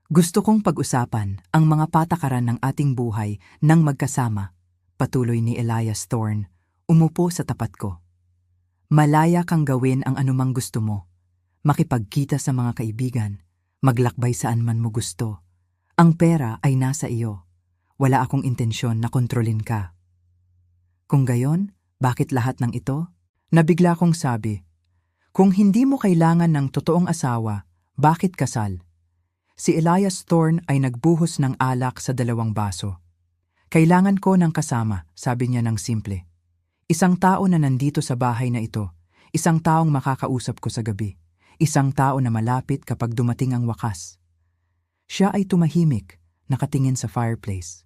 "Gusto kong pag-usapan ang mga patakaran ng ating buhay nang magkasama," patuloy ni Elias Thorne. Umupo sa tapat ko. "Malaya kang gawin ang anumang gusto mo. Makipagkita sa mga kaibigan, maglakbay saan man mo gusto. Ang pera ay nasa iyo. Wala akong intensyon na kontrolin ka." "Kung gayon, bakit lahat ng ito?" Nabigla kong sabi. "Kung hindi mo kailangan ng totoong asawa, bakit kasal?" Si Elias Thorne ay nagbuhos ng alak sa 2 baso. "Kailangan ko ng kasama," sabi niya ng simple. "Isang tao na nandito sa bahay na ito, isang taong makakausap ko sa gabi, isang tao na malapit kapag dumating ang wakas." Siya ay tumahimik, nakatingin sa fireplace.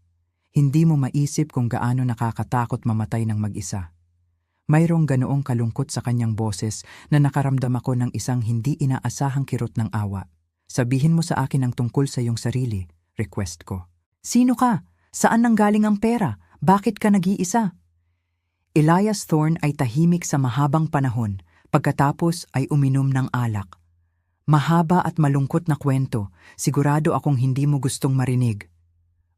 Hindi mo maisip kung gaano nakakatakot mamatay ng mag-isa. Mayroong ganoong kalungkot sa kanyang boses na nakaramdam ako ng isang hindi inaasahang kirot ng awa. "Sabihin mo sa akin ang tungkol sa iyong sarili," request ko. "Sino ka? Saan nanggaling ang pera? Bakit ka nag-iisa?" Elias Thorne ay tahimik sa mahabang panahon, pagkatapos ay uminom ng alak. "Mahaba at malungkot na kwento, sigurado akong hindi mo gustong marinig."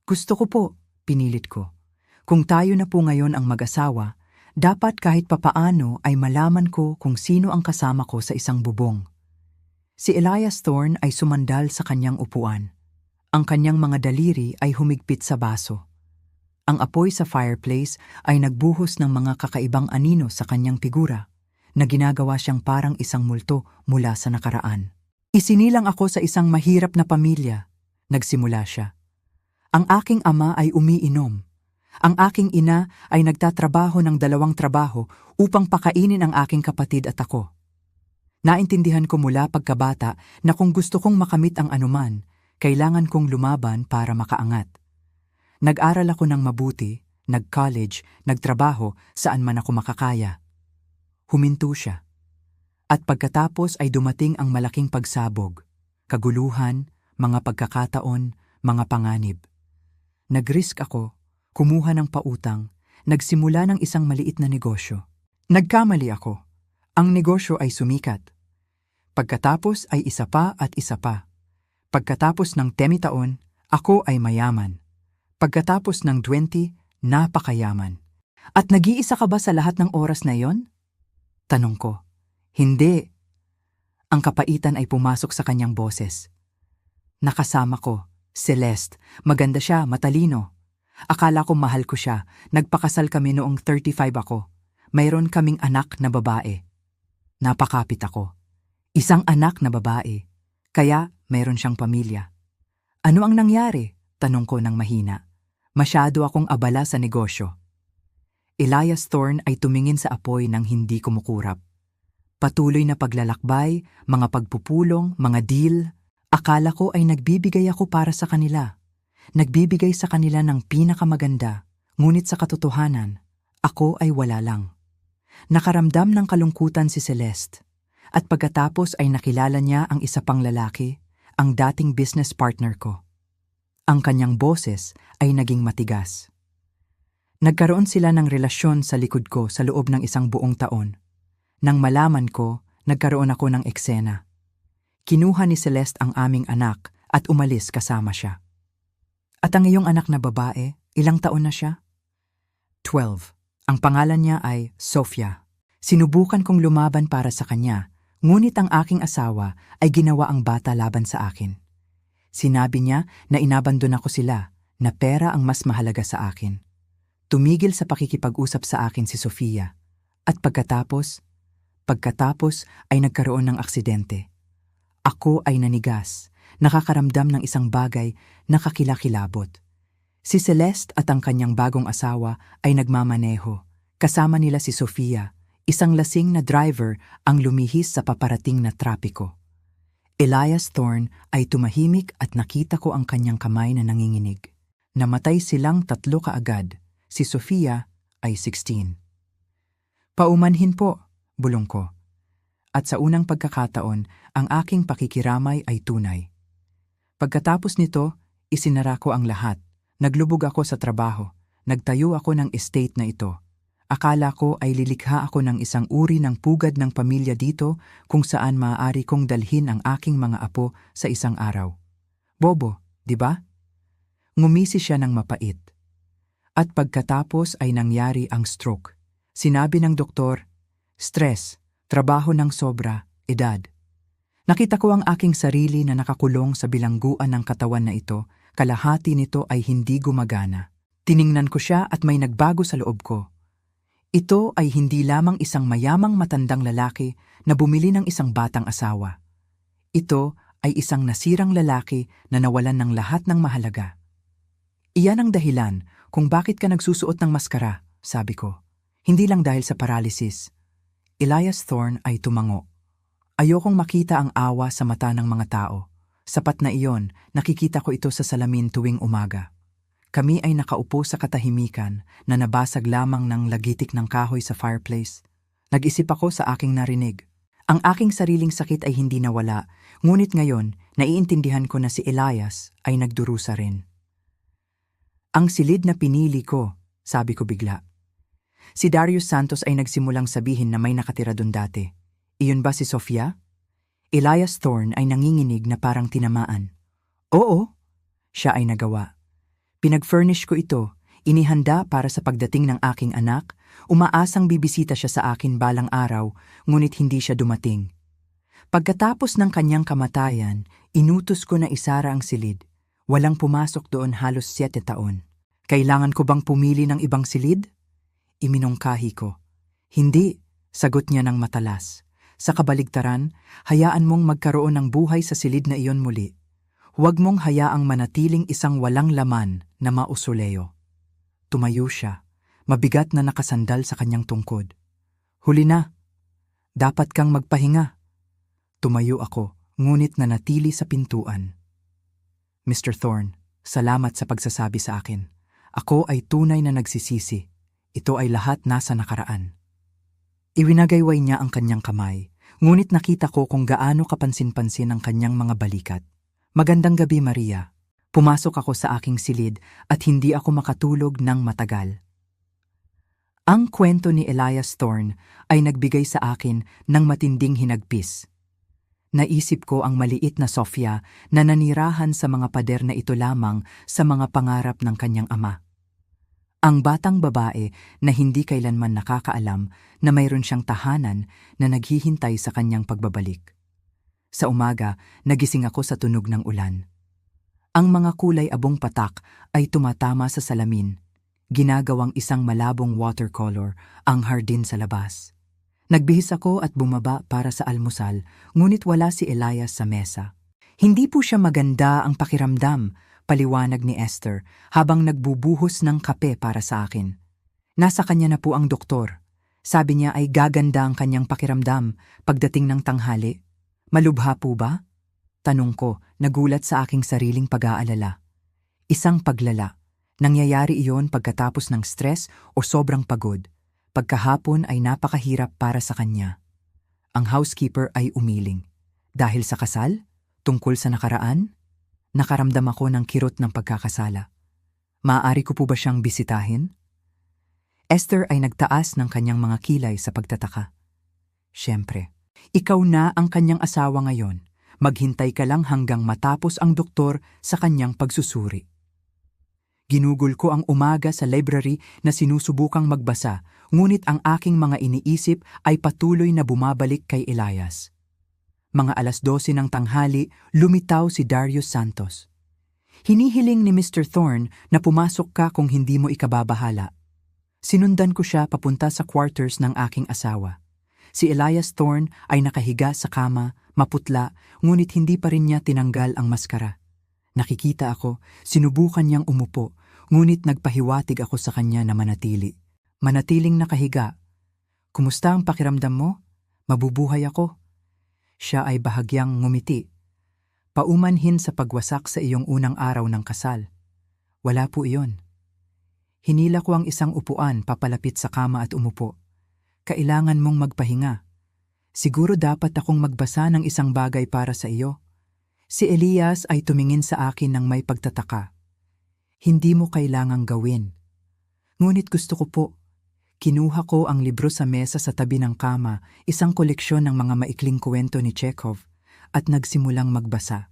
"Gusto ko po," pinilit ko. "Kung tayo na po ngayon ang mag-asawa, dapat kahit papaano ay malaman ko kung sino ang kasama ko sa isang bubong." Si Elias Thorne ay sumandal sa kanyang upuan. Ang kanyang mga daliri ay humigpit sa baso. Ang apoy sa fireplace ay nagbuhos ng mga kakaibang anino sa kanyang figura, na ginagawa siyang parang isang multo mula sa nakaraan. "Isinilang ako sa isang mahirap na pamilya," nagsimula siya. "Ang aking ama ay umiinom. Ang aking ina ay nagtatrabaho ng 2 trabaho upang pakainin ang aking kapatid at ako. Naintindihan ko mula pagkabata na kung gusto kong makamit ang anuman, kailangan kong lumaban para makaangat. Nag-aral ako ng mabuti, nag-college, nagtrabaho saan man ako makakaya." Huminto siya. At pagkatapos ay dumating ang malaking pagsabog, kaguluhan, mga pagkakataon, mga panganib. Nag-risk ako, kumuha ng pautang, nagsimula ng isang maliit na negosyo. Nagkamali ako. Ang negosyo ay sumikat. Pagkatapos ay isa pa at isa pa. Pagkatapos ng 10 taon, ako ay mayaman. Pagkatapos ng 20, napakayaman. "At nag-iisa ka ba sa lahat ng oras na iyon?" Tanong ko. "Hindi." Ang kapaitan ay pumasok sa kanyang boses. "Nakasama ko, Celeste. Maganda siya, matalino. Akala ko mahal ko siya. Nagpakasal kami noong 35 ako. Mayroon kaming anak na babae." Napakapit ako. Isang anak na babae. Kaya mayroon siyang pamilya. "Ano ang nangyari?" Tanong ko ng mahina. Masyado akong abala sa negosyo. Elias Thorne ay tumingin sa apoy nang hindi kumukurap. Patuloy na paglalakbay, mga pagpupulong, mga deal. Akala ko ay nagbibigay ako para sa kanila. Nagbibigay sa kanila ng pinakamaganda, ngunit sa katotohanan, ako ay wala lang. Nakaramdam ng kalungkutan si Celeste, at pagkatapos ay nakilala niya ang isa pang lalaki, ang dating business partner ko. Ang kanyang boses ay naging matigas. Nagkaroon sila ng relasyon sa likod ko sa loob ng 1 buong taon. Nang malaman ko, nagkaroon ako ng eksena. Kinuha ni Celeste ang aming anak at umalis kasama siya. At ang iyong anak na babae, ilang taon na siya? 12. Ang pangalan niya ay Sofia. Sinubukan kong lumaban para sa kanya, ngunit ang aking asawa ay ginawa ang bata laban sa akin. Sinabi niya na inabandon ako sila, na pera ang mas mahalaga sa akin. Tumigil sa pakikipag-usap sa akin si Sofia. At pagkatapos ay nagkaroon ng aksidente. Ako ay nanigas, nakakaramdam ng isang bagay na kakilakilabot. Si Celeste at ang kanyang bagong asawa ay nagmamaneho. Kasama nila si Sofia, isang lasing na driver ang lumihis sa paparating na trapiko. Elias Thorne ay tumahimik at nakita ko ang kanyang kamay na nanginginig. Namatay silang 3 kaagad. Si Sofia ay 16. Paumanhin po, bulong ko. At sa unang pagkakataon, ang aking pakikiramay ay tunay. Pagkatapos nito, isinara ko ang lahat. Naglubog ako sa trabaho. Nagtayo ako ng estate na ito. Akala ko ay lilikha ako ng isang uri ng pugad ng pamilya dito kung saan maaari kong dalhin ang aking mga apo sa isang araw. Bobo, di ba? Ngumisi siya ng mapait. At pagkatapos ay nangyari ang stroke. Sinabi ng doktor, stress, trabaho ng sobra, edad. Nakita ko ang aking sarili na nakakulong sa bilangguan ng katawan na ito, kalahati nito ay hindi gumagana. Tiningnan ko siya at may nagbago sa loob ko. Ito ay hindi lamang isang mayamang matandang lalaki na bumili ng isang batang asawa. Ito ay isang nasirang lalaki na nawalan ng lahat ng mahalaga. Iyan ang dahilan kung bakit ka nagsusuot ng maskara, sabi ko. Hindi lang dahil sa paralysis. Elias Thorne ay tumango. Ayokong makita ang awa sa mata ng mga tao. Sapat na iyon, nakikita ko ito sa salamin tuwing umaga. Kami ay nakaupo sa katahimikan na nabasag lamang ng lagitik ng kahoy sa fireplace. Nag-isip ako sa aking narinig. Ang aking sariling sakit ay hindi nawala, ngunit ngayon, naiintindihan ko na si Elias ay nagdurusa rin. Ang silid na pinili ko, sabi ko bigla. Si Darius Santos ay nagsimulang sabihin na may nakatira doon dati. Iyon ba si Sofia? Elias Thorne ay nanginginig na parang tinamaan. Oo, siya ay nagawa. Pinag-furnish ko ito, inihanda para sa pagdating ng aking anak, umaasang bibisita siya sa akin balang araw, ngunit hindi siya dumating. Pagkatapos ng kanyang kamatayan, inutos ko na isara ang silid. Walang pumasok doon halos 7 taon. Kailangan ko bang pumili ng ibang silid? Iminungkahi ko. Hindi, sagot niya ng matalas. Sa kabaligtaran, hayaan mong magkaroon ng buhay sa silid na iyon muli. Huwag mong hayaang manatiling isang walang laman na mausoleo. Tumayo siya, mabigat na nakasandal sa kanyang tungkod. Huli na. Dapat kang magpahinga. Tumayo ako, ngunit nanatili sa pintuan. Mr. Thorne, salamat sa pagsasabi sa akin. Ako ay tunay na nagsisisi. Ito ay lahat nasa nakaraan. Iwinagayway niya ang kanyang kamay, ngunit nakita ko kung gaano kapansin-pansin ang kanyang mga balikat. Magandang gabi, Maria. Pumasok ako sa aking silid at hindi ako makatulog ng matagal. Ang kwento ni Elias Thorne ay nagbigay sa akin ng matinding hinagpis. Naisip ko ang maliit na Sofia na nanirahan sa mga pader na ito lamang sa mga pangarap ng kanyang ama. Ang batang babae na hindi kailanman nakakaalam na mayroon siyang tahanan na naghihintay sa kanyang pagbabalik. Sa umaga, nagising ako sa tunog ng ulan. Ang mga kulay abong patak ay tumatama sa salamin, ginagawang isang malabong watercolor ang hardin sa labas. Nagbihis ako at bumaba para sa almusal, ngunit wala si Elias sa mesa. Hindi po siya maganda ang pakiramdam, paliwanag ni Esther habang nagbubuhos ng kape para sa akin. Nasa kanya na po ang doktor. Sabi niya ay gaganda ang kanyang pakiramdam pagdating ng tanghali. Malubha po ba? Tanong ko, nagulat sa aking sariling pag-aalala. Isang paglala. Nangyayari iyon pagkatapos ng stress o sobrang pagod. Pagkahapon ay napakahirap para sa kanya. Ang housekeeper ay umiling. Dahil sa kasal? Tungkol sa nakaraan? Nakaramdam ako ng kirot ng pagkakasala. Maaari ko po ba siyang bisitahin? Esther ay nagtaas ng kanyang mga kilay sa pagtataka. Siyempre, ikaw na ang kanyang asawa ngayon. Maghintay ka lang hanggang matapos ang doktor sa kanyang pagsusuri. Ginugol ko ang umaga sa library na sinusubukang magbasa, ngunit ang aking mga iniisip ay patuloy na bumabalik kay Elias. Mga 12:00 ng tanghali, lumitaw si Darius Santos. Hinihiling ni Mr. Thorne na pumasok ka kung hindi mo ikababahala. Sinundan ko siya papunta sa quarters ng aking asawa. Si Elias Thorne ay nakahiga sa kama, maputla, ngunit hindi pa rin niya tinanggal ang maskara. Nakikita ako, sinubukan niyang umupo, ngunit nagpahiwatig ako sa kanya na manatili. Manatiling nakahiga. Kumusta ang pakiramdam mo? Mabubuhay ako. Siya ay bahagyang ngumiti. Paumanhin sa pagwasak sa iyong unang araw ng kasal. Wala po iyon. Hinila ko ang isang upuan papalapit sa kama at umupo. Kailangan mong magpahinga. Siguro dapat akong magbasa ng isang bagay para sa iyo. Si Elias ay tumingin sa akin ng may pagtataka. Hindi mo kailangang gawin. Ngunit gusto ko po. Kinuha ko ang libro sa mesa sa tabi ng kama, isang koleksyon ng mga maikling kwento ni Chekhov, at nagsimulang magbasa.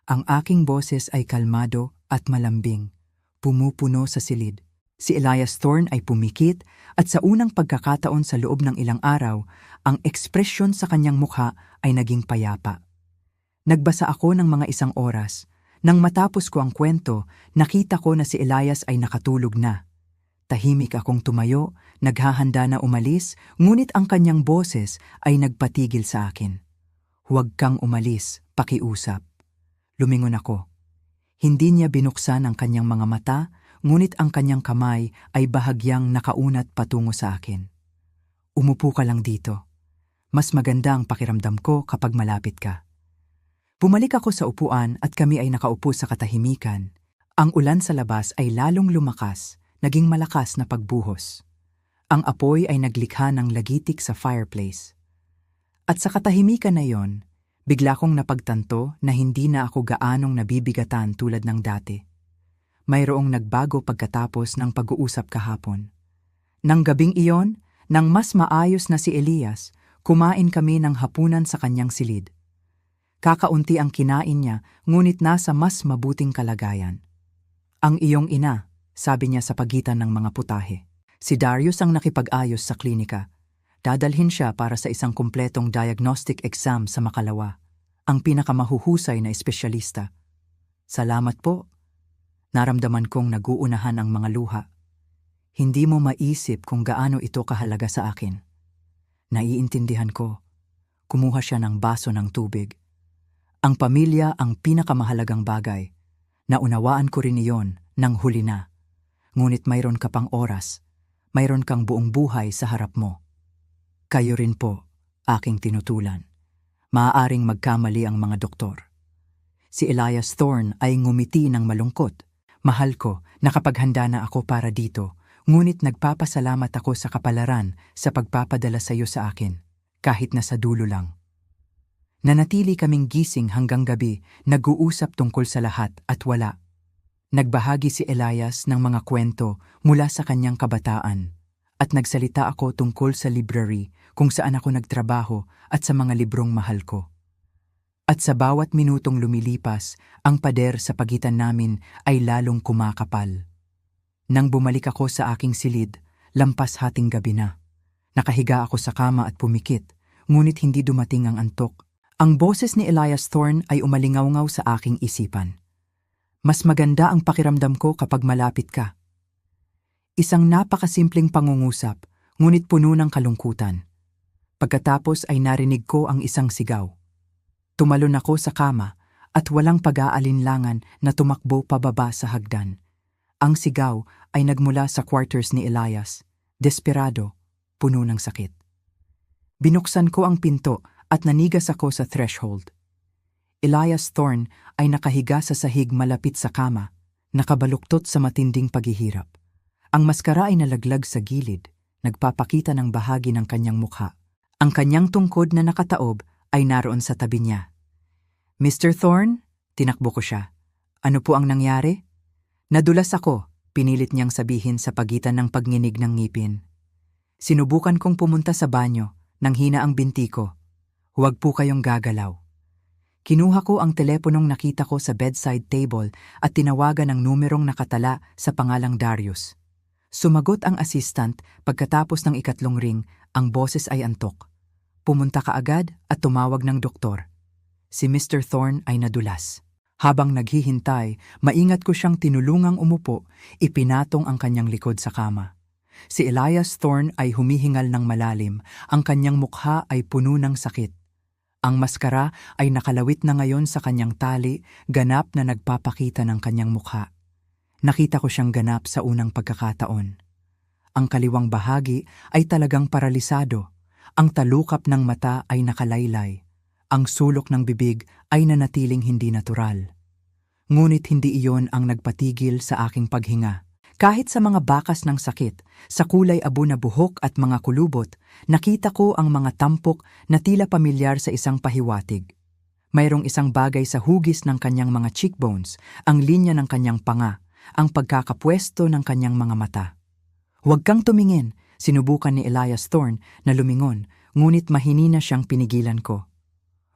Ang aking boses ay kalmado at malambing, pumupuno sa silid. Si Elias Thorne ay pumikit at sa unang pagkakataon sa loob ng ilang araw, ang ekspresyon sa kanyang mukha ay naging payapa. Nagbasa ako ng mga 1 oras. Nang matapos ko ang kwento, nakita ko na si Elias ay nakatulog na. Tahimik akong tumayo, naghahanda na umalis, ngunit ang kanyang boses ay nagpatigil sa akin. Huwag kang umalis, pakiusap. Lumingon ako. Hindi niya binuksan ang kanyang mga mata, ngunit ang kanyang kamay ay bahagyang nakaunat patungo sa akin. Umupo ka lang dito. Mas maganda ang pakiramdam ko kapag malapit ka. Bumalik ako sa upuan at kami ay nakaupo sa katahimikan. Ang ulan sa labas ay lalong lumakas, naging malakas na pagbuhos. Ang apoy ay naglikha ng lagitik sa fireplace. At sa katahimikan na yon, bigla kong napagtanto na hindi na ako gaanong nabibigatan tulad ng dati. Mayroong nagbago pagkatapos ng pag-uusap kahapon. Nang gabing iyon, nang mas maayos na si Elias, kumain kami ng hapunan sa kanyang silid. Kakaunti ang kinain niya, ngunit nasa mas mabuting kalagayan. Ang iyong ina, sabi niya sa pagitan ng mga putahe. Si Darius ang nakipag-ayos sa klinika. Dadalhin siya para sa isang kumpletong diagnostic exam sa Makalawa, ang pinakamahuhusay na espesyalista. Salamat po. Naramdaman kong naguunahan ang mga luha. Hindi mo maisip kung gaano ito kahalaga sa akin. Naiintindihan ko. Kumuha siya ng baso ng tubig. Ang pamilya ang pinakamahalagang bagay. Naunawaan ko rin iyon nang huli na. Ngunit mayroon ka pang oras. Mayroon kang buong buhay sa harap mo. Kayo rin po, aking tinutulan. Maaaring magkamali ang mga doktor. Si Elias Thorne ay ngumiti ng malungkot. Mahal ko, nakapaghanda na ako para dito, ngunit nagpapasalamat ako sa kapalaran sa pagpapadala sa iyo sa akin, kahit na sa dulo lang. Nanatili kaming gising hanggang gabi, nag-uusap tungkol sa lahat at wala. Nagbahagi si Elias ng mga kwento mula sa kanyang kabataan, at nagsalita ako tungkol sa library kung saan ako nagtrabaho at sa mga librong mahal ko. At sa bawat minutong lumilipas, ang pader sa pagitan namin ay lalong kumakapal. Nang bumalik ako sa aking silid, lampas hating gabi na. Nakahiga ako sa kama at pumikit, ngunit hindi dumating ang antok. Ang boses ni Elias Thorne ay umalingaw-ngaw sa aking isipan. Mas maganda ang pakiramdam ko kapag malapit ka. Isang napakasimpleng pangungusap, ngunit puno ng kalungkutan. Pagkatapos ay narinig ko ang isang sigaw. Tumalon ako sa kama at walang pag-aalinlangan na tumakbo pababa sa hagdan. Ang sigaw ay nagmula sa quarters ni Elias, desperado, puno ng sakit. Binuksan ko ang pinto at nanigas ako sa threshold. Elias Thorne ay nakahiga sa sahig malapit sa kama, nakabaluktot sa matinding paghihirap. Ang maskara ay nalaglag sa gilid, nagpapakita ng bahagi ng kanyang mukha. Ang kanyang tungkod na nakataob ay naroon sa tabi niya. Mr. Thorne, tinakbo ko siya. Ano po ang nangyari? Nadulas ako, pinilit niyang sabihin sa pagitan ng pagninig ng ngipin. Sinubukan kong pumunta sa banyo, nang hina ang binti ko. Huwag po kayong gagalaw. Kinuha ko ang teleponong nakita ko sa bedside table at tinawagan ang numerong nakatala sa pangalang Darius. Sumagot ang assistant pagkatapos ng ikatlong ring, ang boses ay antok. Pumunta ka agad at tumawag ng doktor. Si Mr. Thorne ay nadulas. Habang naghihintay, maingat ko siyang tinulungang umupo, ipinatong ang kanyang likod sa kama. Si Elias Thorne ay humihingal ng malalim, ang kanyang mukha ay puno ng sakit. Ang maskara ay nakalawit na ngayon sa kanyang tali, ganap na nagpapakita ng kanyang mukha. Nakita ko siyang ganap sa unang pagkakataon. Ang kaliwang bahagi ay talagang paralisado. Ang talukap ng mata ay nakalaylay. Ang sulok ng bibig ay nanatiling hindi natural. Ngunit hindi iyon ang nagpatigil sa aking paghinga. Kahit sa mga bakas ng sakit, sa kulay abo na buhok at mga kulubot, nakita ko ang mga tampok na tila pamilyar sa isang pahiwatig. Mayroong isang bagay sa hugis ng kanyang mga cheekbones, ang linya ng kanyang panga, ang pagkakapwesto ng kanyang mga mata. "Huwag kang tumingin," sinubukan ni Elias Thorne na lumingon, ngunit mahinina siyang pinigilan ko.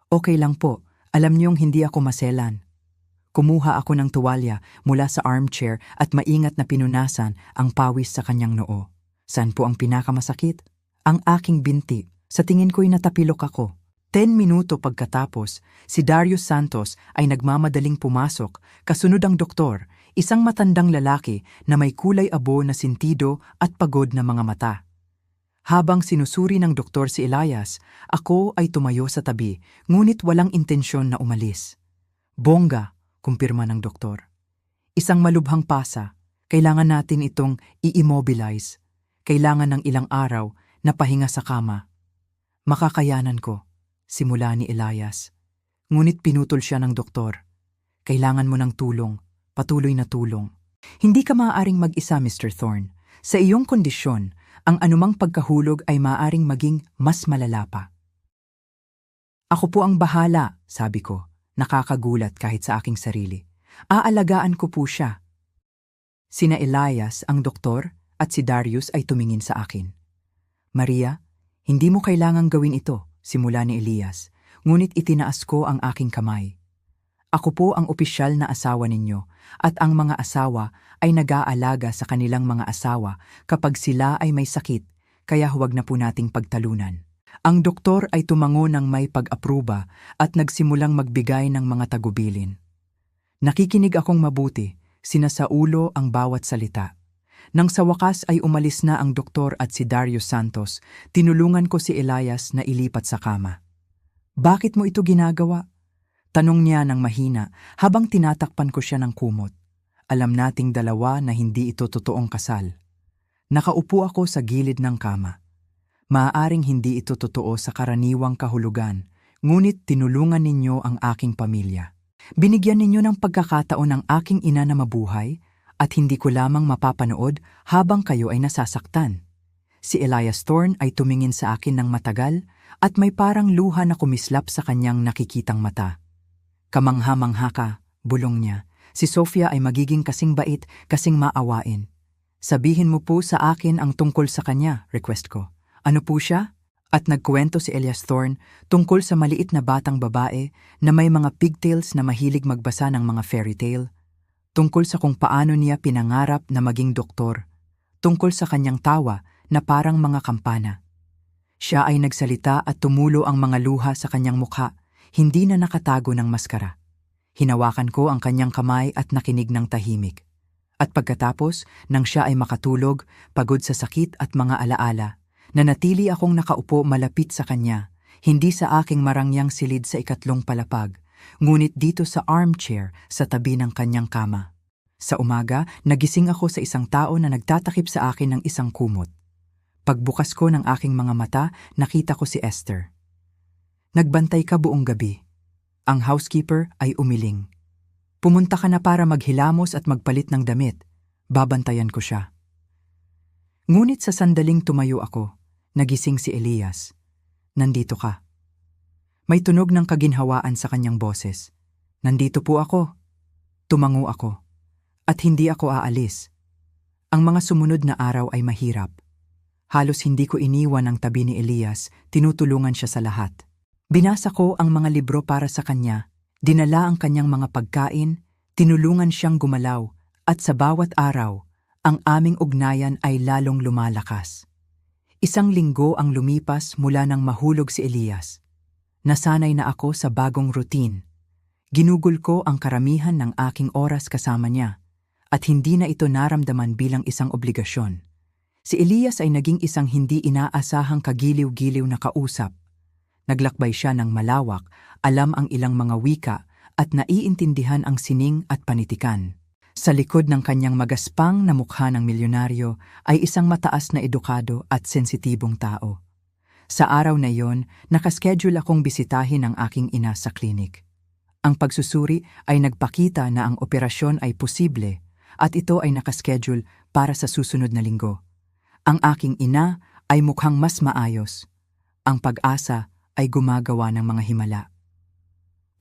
"Okay lang po, alam niyong hindi ako maselan." Kumuha ako ng tuwalya mula sa armchair at maingat na pinunasan ang pawis sa kanyang noo. Saan po ang pinakamasakit? Ang aking binti. Sa tingin ko'y natapilok ako. 10 minuto pagkatapos, si Darius Santos ay nagmamadaling pumasok, kasunod ang doktor, isang matandang lalaki na may kulay abo na sintido at pagod na mga mata. Habang sinusuri ng doktor si Elias, ako ay tumayo sa tabi, ngunit walang intensyon na umalis. "Bongga," kumpirma ng doktor. "Isang malubhang pasa. Kailangan natin itong i-immobilize. Kailangan ng ilang araw na pahinga sa kama." "Makakayanan ko," simula ni Elias. Ngunit pinutol siya ng doktor. "Kailangan mo ng tulong, patuloy na tulong. Hindi ka maaaring mag-isa, Mr. Thorne. Sa iyong kondisyon, ang anumang pagkahulog ay maaaring maging mas malala pa." "Ako po ang bahala," sabi ko. Nakakagulat kahit sa aking sarili. "Aalagaan ko po siya." Sina Elias, ang doktor, at si Darius ay tumingin sa akin. "Maria, hindi mo kailangang gawin ito," simula ni Elias, ngunit itinaas ko ang aking kamay. "Ako po ang opisyal na asawa ninyo, at ang mga asawa ay nag-aalaga sa kanilang mga asawa kapag sila ay may sakit, kaya huwag na po nating pagtalunan." Ang doktor ay tumango ng may pag-apruba at nagsimulang magbigay ng mga tagubilin. Nakikinig akong mabuti, sinasaulo ang bawat salita. Nang sa wakas ay umalis na ang doktor at si Darius Santos, tinulungan ko si Elias na ilipat sa kama. "Bakit mo ito ginagawa?" tanong niya ng mahina habang tinatakpan ko siya ng kumot. Alam nating dalawa na hindi ito totoong kasal. Nakaupo ako sa gilid ng kama. Maaaring hindi ito totoo sa karaniwang kahulugan, ngunit tinulungan ninyo ang aking pamilya. Binigyan ninyo ng pagkakataon ang aking ina na mabuhay at hindi ko lamang mapapanood habang kayo ay nasasaktan. Si Elias Thorne ay tumingin sa akin ng matagal at may parang luha na kumislap sa kanyang nakikitang mata. "Kamangha-mangha ka," bulong niya. "Si Sofia ay magiging kasing bait, kasing maawain. Sabihin mo po sa akin ang tungkol sa kanya," request ko. "Ano po siya?" At nagkwento si Elias Thorne tungkol sa maliit na batang babae na may mga pigtails na mahilig magbasa ng mga fairy tale, tungkol sa kung paano niya pinangarap na maging doktor, tungkol sa kanyang tawa na parang mga kampana. Siya ay nagsalita at tumulo ang mga luha sa kanyang mukha, hindi na nakatago ng maskara. Hinawakan ko ang kanyang kamay at nakinig ng tahimik. At pagkatapos, nang siya ay makatulog, pagod sa sakit at mga alaala, nanatili akong nakaupo malapit sa kanya, hindi sa aking marangyang silid sa ikatlong palapag, ngunit dito sa armchair sa tabi ng kanyang kama. Sa umaga, nagising ako sa isang tao na nagtatakip sa akin ng isang kumot. Pagbukas ko ng aking mga mata, nakita ko si Esther. "Nagbantay ka buong gabi." Ang housekeeper ay umiling. "Pumunta ka na para maghilamos at magpalit ng damit. Babantayan ko siya." Ngunit sa sandaling tumayo ako, nagising si Elias. "Nandito ka." May tunog ng kaginhawaan sa kanyang boses. "Nandito po ako." Tumango ako. At hindi ako aalis. Ang mga sumunod na araw ay mahirap. Halos hindi ko iniwan ang tabi ni Elias, tinutulungan siya sa lahat. Binasa ko ang mga libro para sa kanya, Dinala ang kanyang mga pagkain, tinulungan siyang gumalaw, at sa bawat araw, ang aming ugnayan ay lalong lumalakas. Isang linggo ang lumipas mula nang mahulog si Elias. Nasanay na ako sa bagong routine. Ginugol ko ang karamihan ng aking oras kasama niya, at hindi na ito naramdaman bilang isang obligasyon. Si Elias ay naging isang hindi inaasahang kagiliw-giliw na kausap. Naglakbay siya ng malawak, alam ang ilang mga wika, at naiintindihan ang sining at panitikan. Sa likod ng kanyang magaspang na mukha ng milyonaryo ay isang mataas na edukado at sensitibong tao. Sa araw na iyon, nakaschedule akong bisitahin ang aking ina sa klinik. Ang pagsusuri ay nagpakita na ang operasyon ay posible at ito ay nakaschedule para sa susunod na linggo. Ang aking ina ay mukhang mas maayos. Ang pag-asa ay gumagawa ng mga himala.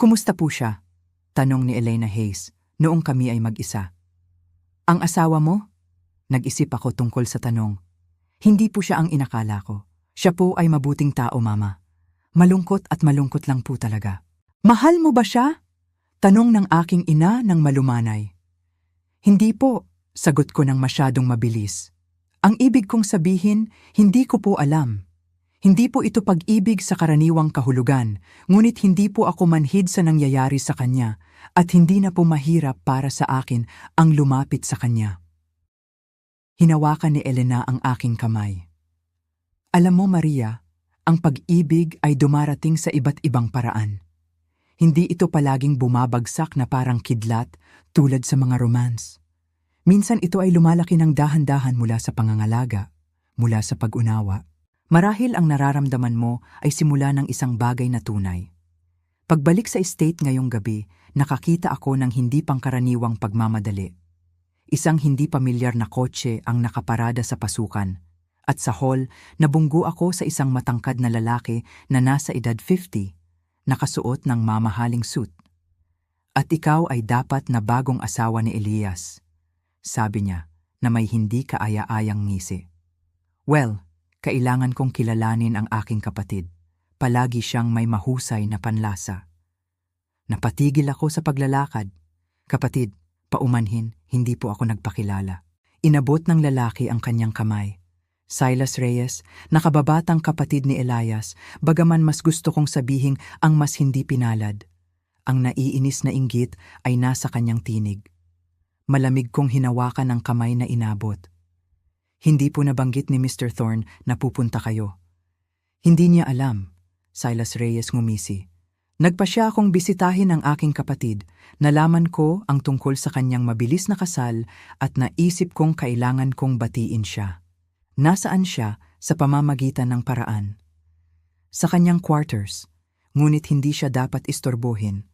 "Kumusta po siya?" tanong ni Elena Hayes noong kami ay mag-isa. "Ang asawa mo?" Nag-isip ako tungkol sa tanong. Hindi po siya ang inakala ko. Siya po ay mabuting tao, Mama. Malungkot at malungkot lang po talaga. "Mahal mo ba siya?" tanong ng aking ina ng malumanay. "Hindi po," sagot ko ng masyadong mabilis. "Ang ibig kong sabihin, hindi ko po alam. Hindi po ito pag-ibig sa karaniwang kahulugan, ngunit hindi po ako manhid sa nangyayari sa kanya at hindi na po mahirap para sa akin ang lumapit sa kanya." Hinawakan ni Elena ang aking kamay. "Alam mo, Maria, ang pag-ibig ay dumarating sa iba't ibang paraan. Hindi ito palaging bumabagsak na parang kidlat tulad sa mga romance. Minsan ito ay lumalaki ng dahan-dahan mula sa pangangalaga, mula sa pag-unawa. Marahil ang nararamdaman mo ay simula ng isang bagay na tunay. Pagbalik sa estate ngayong gabi, nakakita ako ng hindi pangkaraniwang pagmamadali. Isang hindi pamilyar na kotse ang nakaparada sa pasukan, at sa hall, nabunggo ako sa isang matangkad na lalaki na nasa edad 50, nakasuot ng mamahaling suit. "At ikaw ay dapat na bagong asawa ni Elias," sabi niya na may hindi kaaya-ayang ngisi. "Well, kailangan kong kilalanin ang aking kapatid. Palagi siyang may mahusay na panlasa." Napatigil ako sa paglalakad. "Kapatid, paumanhin, hindi po ako nagpakilala." Inabot ng lalaki ang kanyang kamay. "Silas Reyes, nakababatang kapatid ni Elias, bagaman mas gusto kong sabihing ang mas hindi pinalad." Ang naiinis na inggit ay nasa kanyang tinig. Malamig kong hinawakan ang kamay na inabot. "Hindi po nabanggit ni Mr. Thorne na pupunta kayo." "Hindi niya alam," Silas Reyes ngumisi. "Nagpasya akong bisitahin ang aking kapatid. Nalaman ko ang tungkol sa kanyang mabilis na kasal at naisip kong kailangan kong batiin siya." "Nasaan siya sa pamamagitan ng paraan?" "Sa kanyang quarters, ngunit hindi siya dapat istorbohin.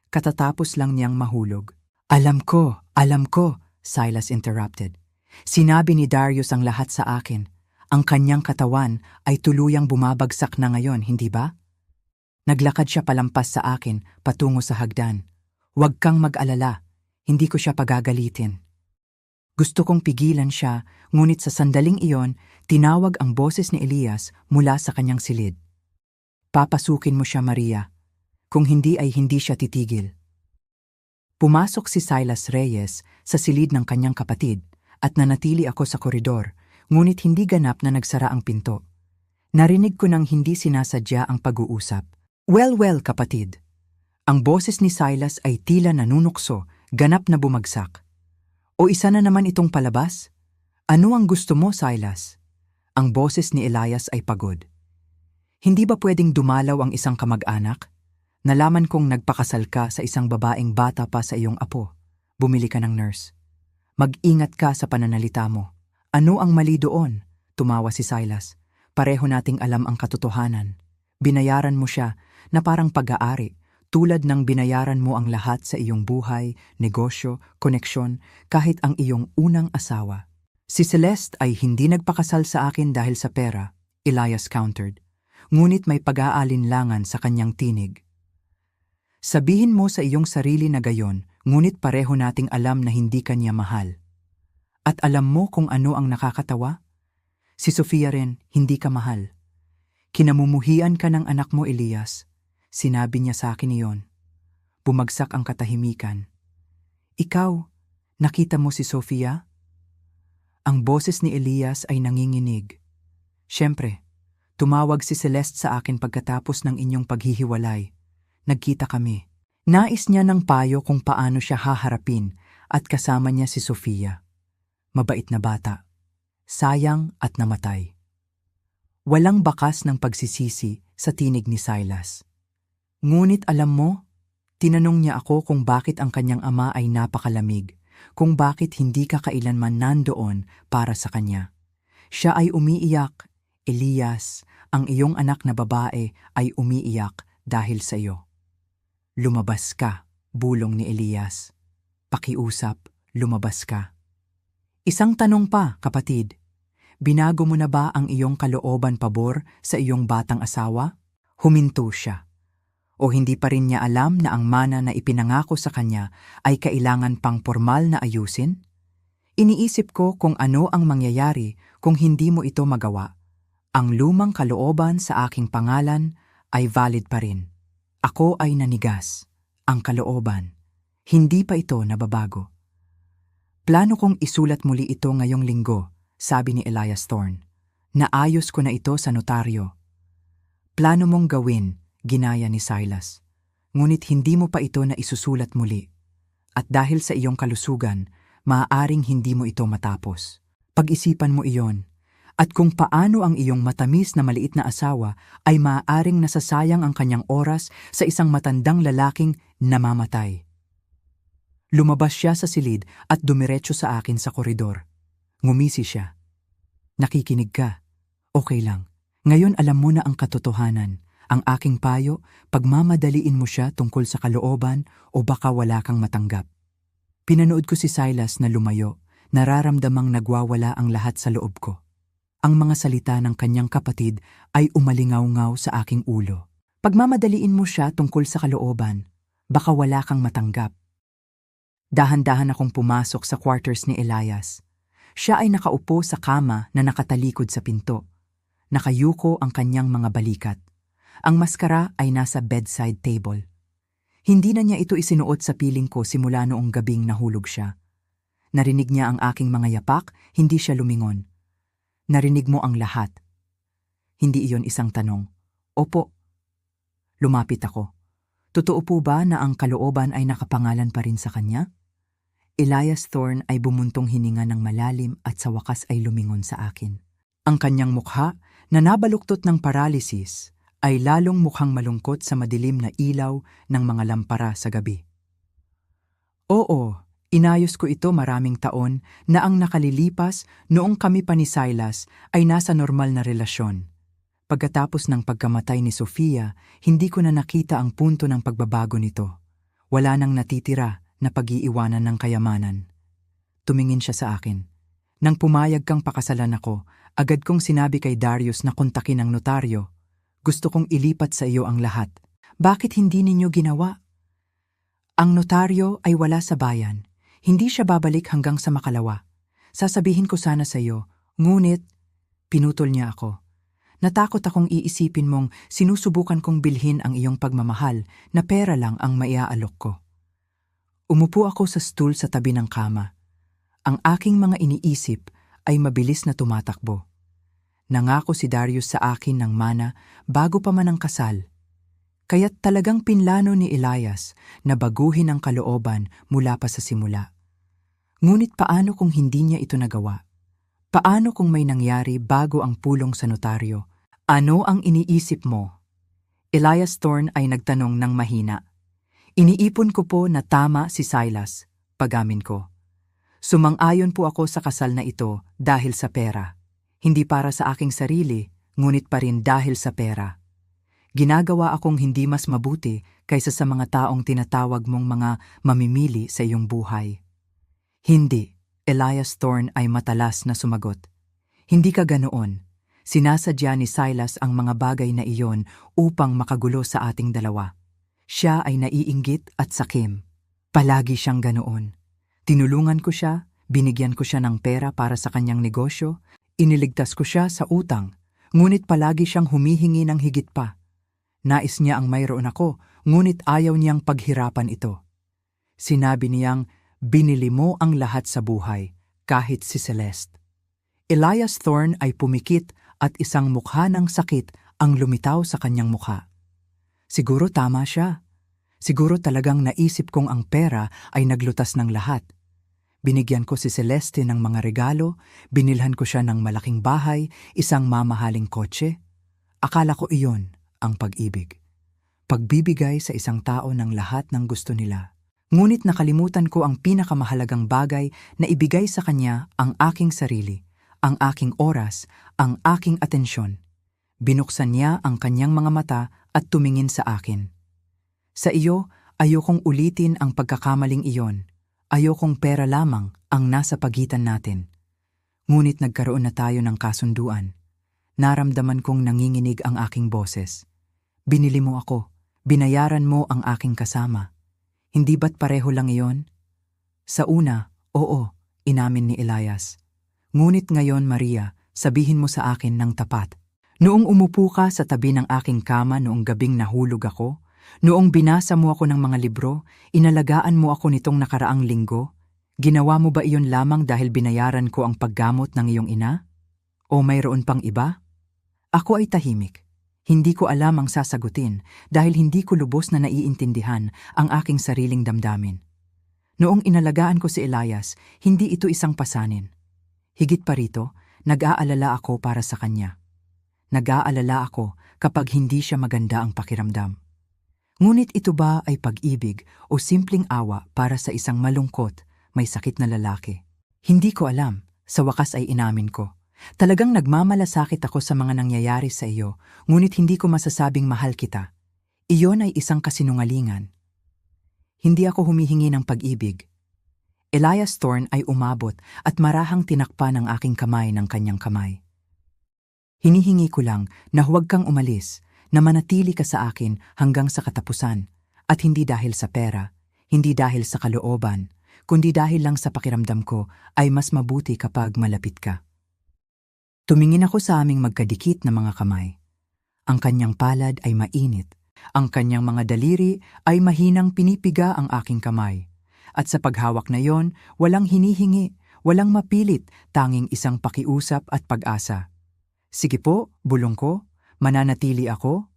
Katatapos lang niyang mahulog." Alam ko," Silas interrupted. "Sinabi ni Darius ang lahat sa akin. Ang kanyang katawan ay tuluyang bumabagsak na ngayon, hindi ba?" Naglakad siya palampas sa akin, patungo sa hagdan. "Huwag kang mag-alala, hindi ko siya pagagalitin." Gusto kong pigilan siya, ngunit sa sandaling iyon, tinawag ang boses ni Elias mula sa kanyang silid. "Papasukin mo siya, Maria. Kung hindi ay hindi siya titigil." Pumasok si Silas Reyes sa silid ng kanyang kapatid at nanatili ako sa koridor, ngunit hindi ganap na nagsara ang pinto. Narinig ko nang hindi sinasadya ang pag-uusap. Well, kapatid." Ang boses ni Silas ay tila nanunukso, ganap na bumagsak. "O isa na naman itong palabas? Ano ang gusto mo, Silas?" Ang boses ni Elias ay pagod. "Hindi ba pwedeng dumalaw ang isang kamag-anak? Nalaman kong nagpakasal ka sa isang babaeng bata pa sa iyong apo. Bumili ka ng nurse. Mag-ingat ka sa pananalita mo." "Ano ang mali doon?" Tumawa si Silas. "Pareho nating alam ang katotohanan. Binayaran mo siya na parang pag-aari, tulad ng binayaran mo ang lahat sa iyong buhay, negosyo, koneksyon, kahit ang iyong unang asawa." "Si Celeste ay hindi nagpakasal sa akin dahil sa pera," Elias countered. Ngunit may pag-aalinlangan sa kanyang tinig. "Sabihin mo sa iyong sarili na gayon, ngunit pareho nating alam na hindi ka niya mahal. At alam mo kung ano ang nakakatawa? Si Sofia rin, hindi ka mahal. Kinamumuhian ka ng anak mo, Elias. Sinabi niya sa akin iyon. Bumagsak ang katahimikan. Ikaw, nakita mo si Sofia? Ang boses ni Elias ay nanginginig. Siyempre, tumawag si Celeste sa akin pagkatapos ng inyong paghihiwalay. Nagkita kami. Nais niya ng payo kung paano siya haharapin at kasama niya si Sofia. Mabait na bata. Sayang at namatay. Walang bakas ng pagsisisi sa tinig ni Silas. Ngunit alam mo, tinanong niya ako kung bakit ang kanyang ama ay napakalamig, kung bakit hindi ka kailanman nandoon para sa kanya. Siya ay umiiyak. Elias, ang iyong anak na babae ay umiiyak dahil sa iyo. Lumabas ka, bulong ni Elias. Pakiusap, lumabas ka. Isang tanong pa, kapatid. Binago mo na ba ang iyong kalooban pabor sa iyong batang asawa? Huminto siya. O hindi pa rin niya alam na ang mana na ipinangako sa kanya ay kailangan pang formal na ayusin? Iniisip ko kung ano ang mangyayari kung hindi mo ito magawa. Ang lumang kalooban sa aking pangalan ay valid pa rin. Ako ay nanigas. Ang kalooban. Hindi pa ito nababago. Plano kong isulat muli ito ngayong linggo, sabi ni Elias Thorne. Naayos ko na ito sa notaryo. Plano mong gawin, ginaya ni Silas. Ngunit hindi mo pa ito na isusulat muli. At dahil sa iyong kalusugan, maaaring hindi mo ito matapos. Pag-isipan mo iyon. At kung paano ang iyong matamis na maliit na asawa ay maaaring nasasayang ang kanyang oras sa isang matandang lalaking namamatay. Lumabas siya sa silid at dumiretso sa akin sa koridor. Ngumisi siya. Nakikinig ka. Okay lang. Ngayon alam mo na ang katotohanan. Ang aking payo, pagmamadaliin mo siya tungkol sa kalooban o baka wala kang matanggap. Pinanood ko si Silas na lumayo, nararamdamang nagwawala ang lahat sa loob ko. Ang mga salita ng kanyang kapatid ay umalingaw-ngaw sa aking ulo. Pagmamadaliin mo siya tungkol sa kalooban, baka wala kang matanggap. Dahan-dahan akong pumasok sa quarters ni Elias. Siya ay nakaupo sa kama na nakatalikod sa pinto. Nakayuko ang kanyang mga balikat. Ang maskara ay nasa bedside table. Hindi na niya ito isinuot sa piling ko simula noong gabing nahulog siya. Narinig niya ang aking mga yapak, hindi siya lumingon. Narinig mo ang lahat. Hindi iyon isang tanong. Opo. Lumapit ako. Totoo po ba na ang kalooban ay nakapangalan pa rin sa kanya? Elias Thorne ay bumuntong hininga ng malalim at sa wakas ay lumingon sa akin. Ang kanyang mukha, na nabaluktot ng paralysis, ay lalong mukhang malungkot sa madilim na ilaw ng mga lampara sa gabi. Oo. Inayos ko ito maraming taon na ang nakalilipas noong kami pa ni Silas ay nasa normal na relasyon. Pagkatapos ng pagkamatay ni Sofia, hindi ko na nakita ang punto ng pagbabago nito. Wala nang natitira na pag-iiwanan ng kayamanan. Tumingin siya sa akin. Nang pumayag kang pakasalan ako, agad kong sinabi kay Darius na kontakin ang notaryo. Gusto kong ilipat sa iyo ang lahat. Bakit hindi ninyo ginawa? Ang notaryo ay wala sa bayan. Hindi siya babalik hanggang sa makalawa. Sasabihin ko sana sa iyo, ngunit pinutol niya ako. Natakot akong iisipin mong sinusubukan kong bilhin ang iyong pagmamahal na pera lang ang maiaalok ko. Umupo ako sa stool sa tabi ng kama. Ang aking mga iniisip ay mabilis na tumatakbo. Nangako si Darius sa akin ng mana bago pa man ang kasal. Kaya't talagang pinlano ni Elias na baguhin ang kalooban mula pa sa simula. Ngunit paano kung hindi niya ito nagawa? Paano kung may nangyari bago ang pulong sa notaryo? Ano ang iniisip mo? Elias Thorne ay nagtanong ng mahina. Iniipon ko po na tama si Silas, pagamin ko. Sumang-ayon po ako sa kasal na ito dahil sa pera. Hindi para sa aking sarili, ngunit pa rin dahil sa pera. Ginagawa akong hindi mas mabuti kaysa sa mga taong tinatawag mong mga mamimili sa iyong buhay. Hindi, Elias Thorne ay matalas na sumagot. Hindi ka ganoon. Sinasadya ni Silas ang mga bagay na iyon upang makagulo sa ating dalawa. Siya ay naiinggit at sakim. Palagi siyang ganoon. Tinulungan ko siya, binigyan ko siya ng pera para sa kanyang negosyo, iniligtas ko siya sa utang, ngunit palagi siyang humihingi ng higit pa. Nais niya ang mayroon ako, ngunit ayaw niyang paghirapan ito. Sinabi niyang, binili mo ang lahat sa buhay, kahit si Celeste. Elias Thorne ay pumikit at isang mukha ng sakit ang lumitaw sa kanyang mukha. Siguro tama siya. Siguro talagang naisip kong ang pera ay naglutas ng lahat. Binigyan ko si Celeste ng mga regalo, binilhan ko siya ng malaking bahay, isang mamahaling kotse. Akala ko iyon ang pag-ibig. Pagbibigay sa isang tao ng lahat ng gusto nila. Ngunit nakalimutan ko ang pinakamahalagang bagay na ibigay sa kanya ang aking sarili, ang aking oras, ang aking atensyon. Binuksan niya ang kanyang mga mata at tumingin sa akin. Sa iyo, ayokong ulitin ang pagkakamaling iyon. Ayokong pera lamang ang nasa pagitan natin. Ngunit nagkaroon na tayo ng kasunduan. Naramdaman kong nanginginig ang aking boses. Binili mo ako, binayaran mo ang aking kasama. Hindi ba't pareho lang iyon? Sa una, oo, inamin ni Elias. Ngunit ngayon, Maria, sabihin mo sa akin ng tapat. Noong umupo ka sa tabi ng aking kama noong gabing nahulog ako, noong binasa mo ako ng mga libro, inalagaan mo ako nitong nakaraang linggo, ginawa mo ba iyon lamang dahil binayaran ko ang paggamot ng iyong ina? O mayroon pang iba? Ako ay tahimik. Hindi ko alam ang sasagutin dahil hindi ko lubos na naiintindihan ang aking sariling damdamin. Noong inalagaan ko si Elias, hindi ito isang pasanin. Higit pa rito, nag-aalala ako para sa kanya. Nag-aalala ako kapag hindi siya maganda ang pakiramdam. Ngunit ito ba ay pag-ibig o simpleng awa para sa isang malungkot, may sakit na lalaki? Hindi ko alam, sa wakas ay inamin ko. Talagang nagmamalasakit ako sa mga nangyayari sa iyo, ngunit hindi ko masasabing mahal kita. Iyon ay isang kasinungalingan. Hindi ako humihingi ng pag-ibig. Elias Thorne ay umabot at marahang tinakpan ang aking kamay ng kanyang kamay. Hinihingi ko lang na huwag kang umalis, na manatili ka sa akin hanggang sa katapusan, at hindi dahil sa pera, hindi dahil sa kalooban, kundi dahil lang sa pakiramdam ko ay mas mabuti kapag malapit ka. Tumingin ako sa aming magkadikit na mga kamay. Ang kanyang palad ay mainit. Ang kanyang mga daliri ay mahinang pinipiga ang aking kamay. At sa paghawak na yon, walang hinihingi, walang mapilit, tanging isang pakiusap at pag-asa. Sige po, bulong ko, mananatili ako.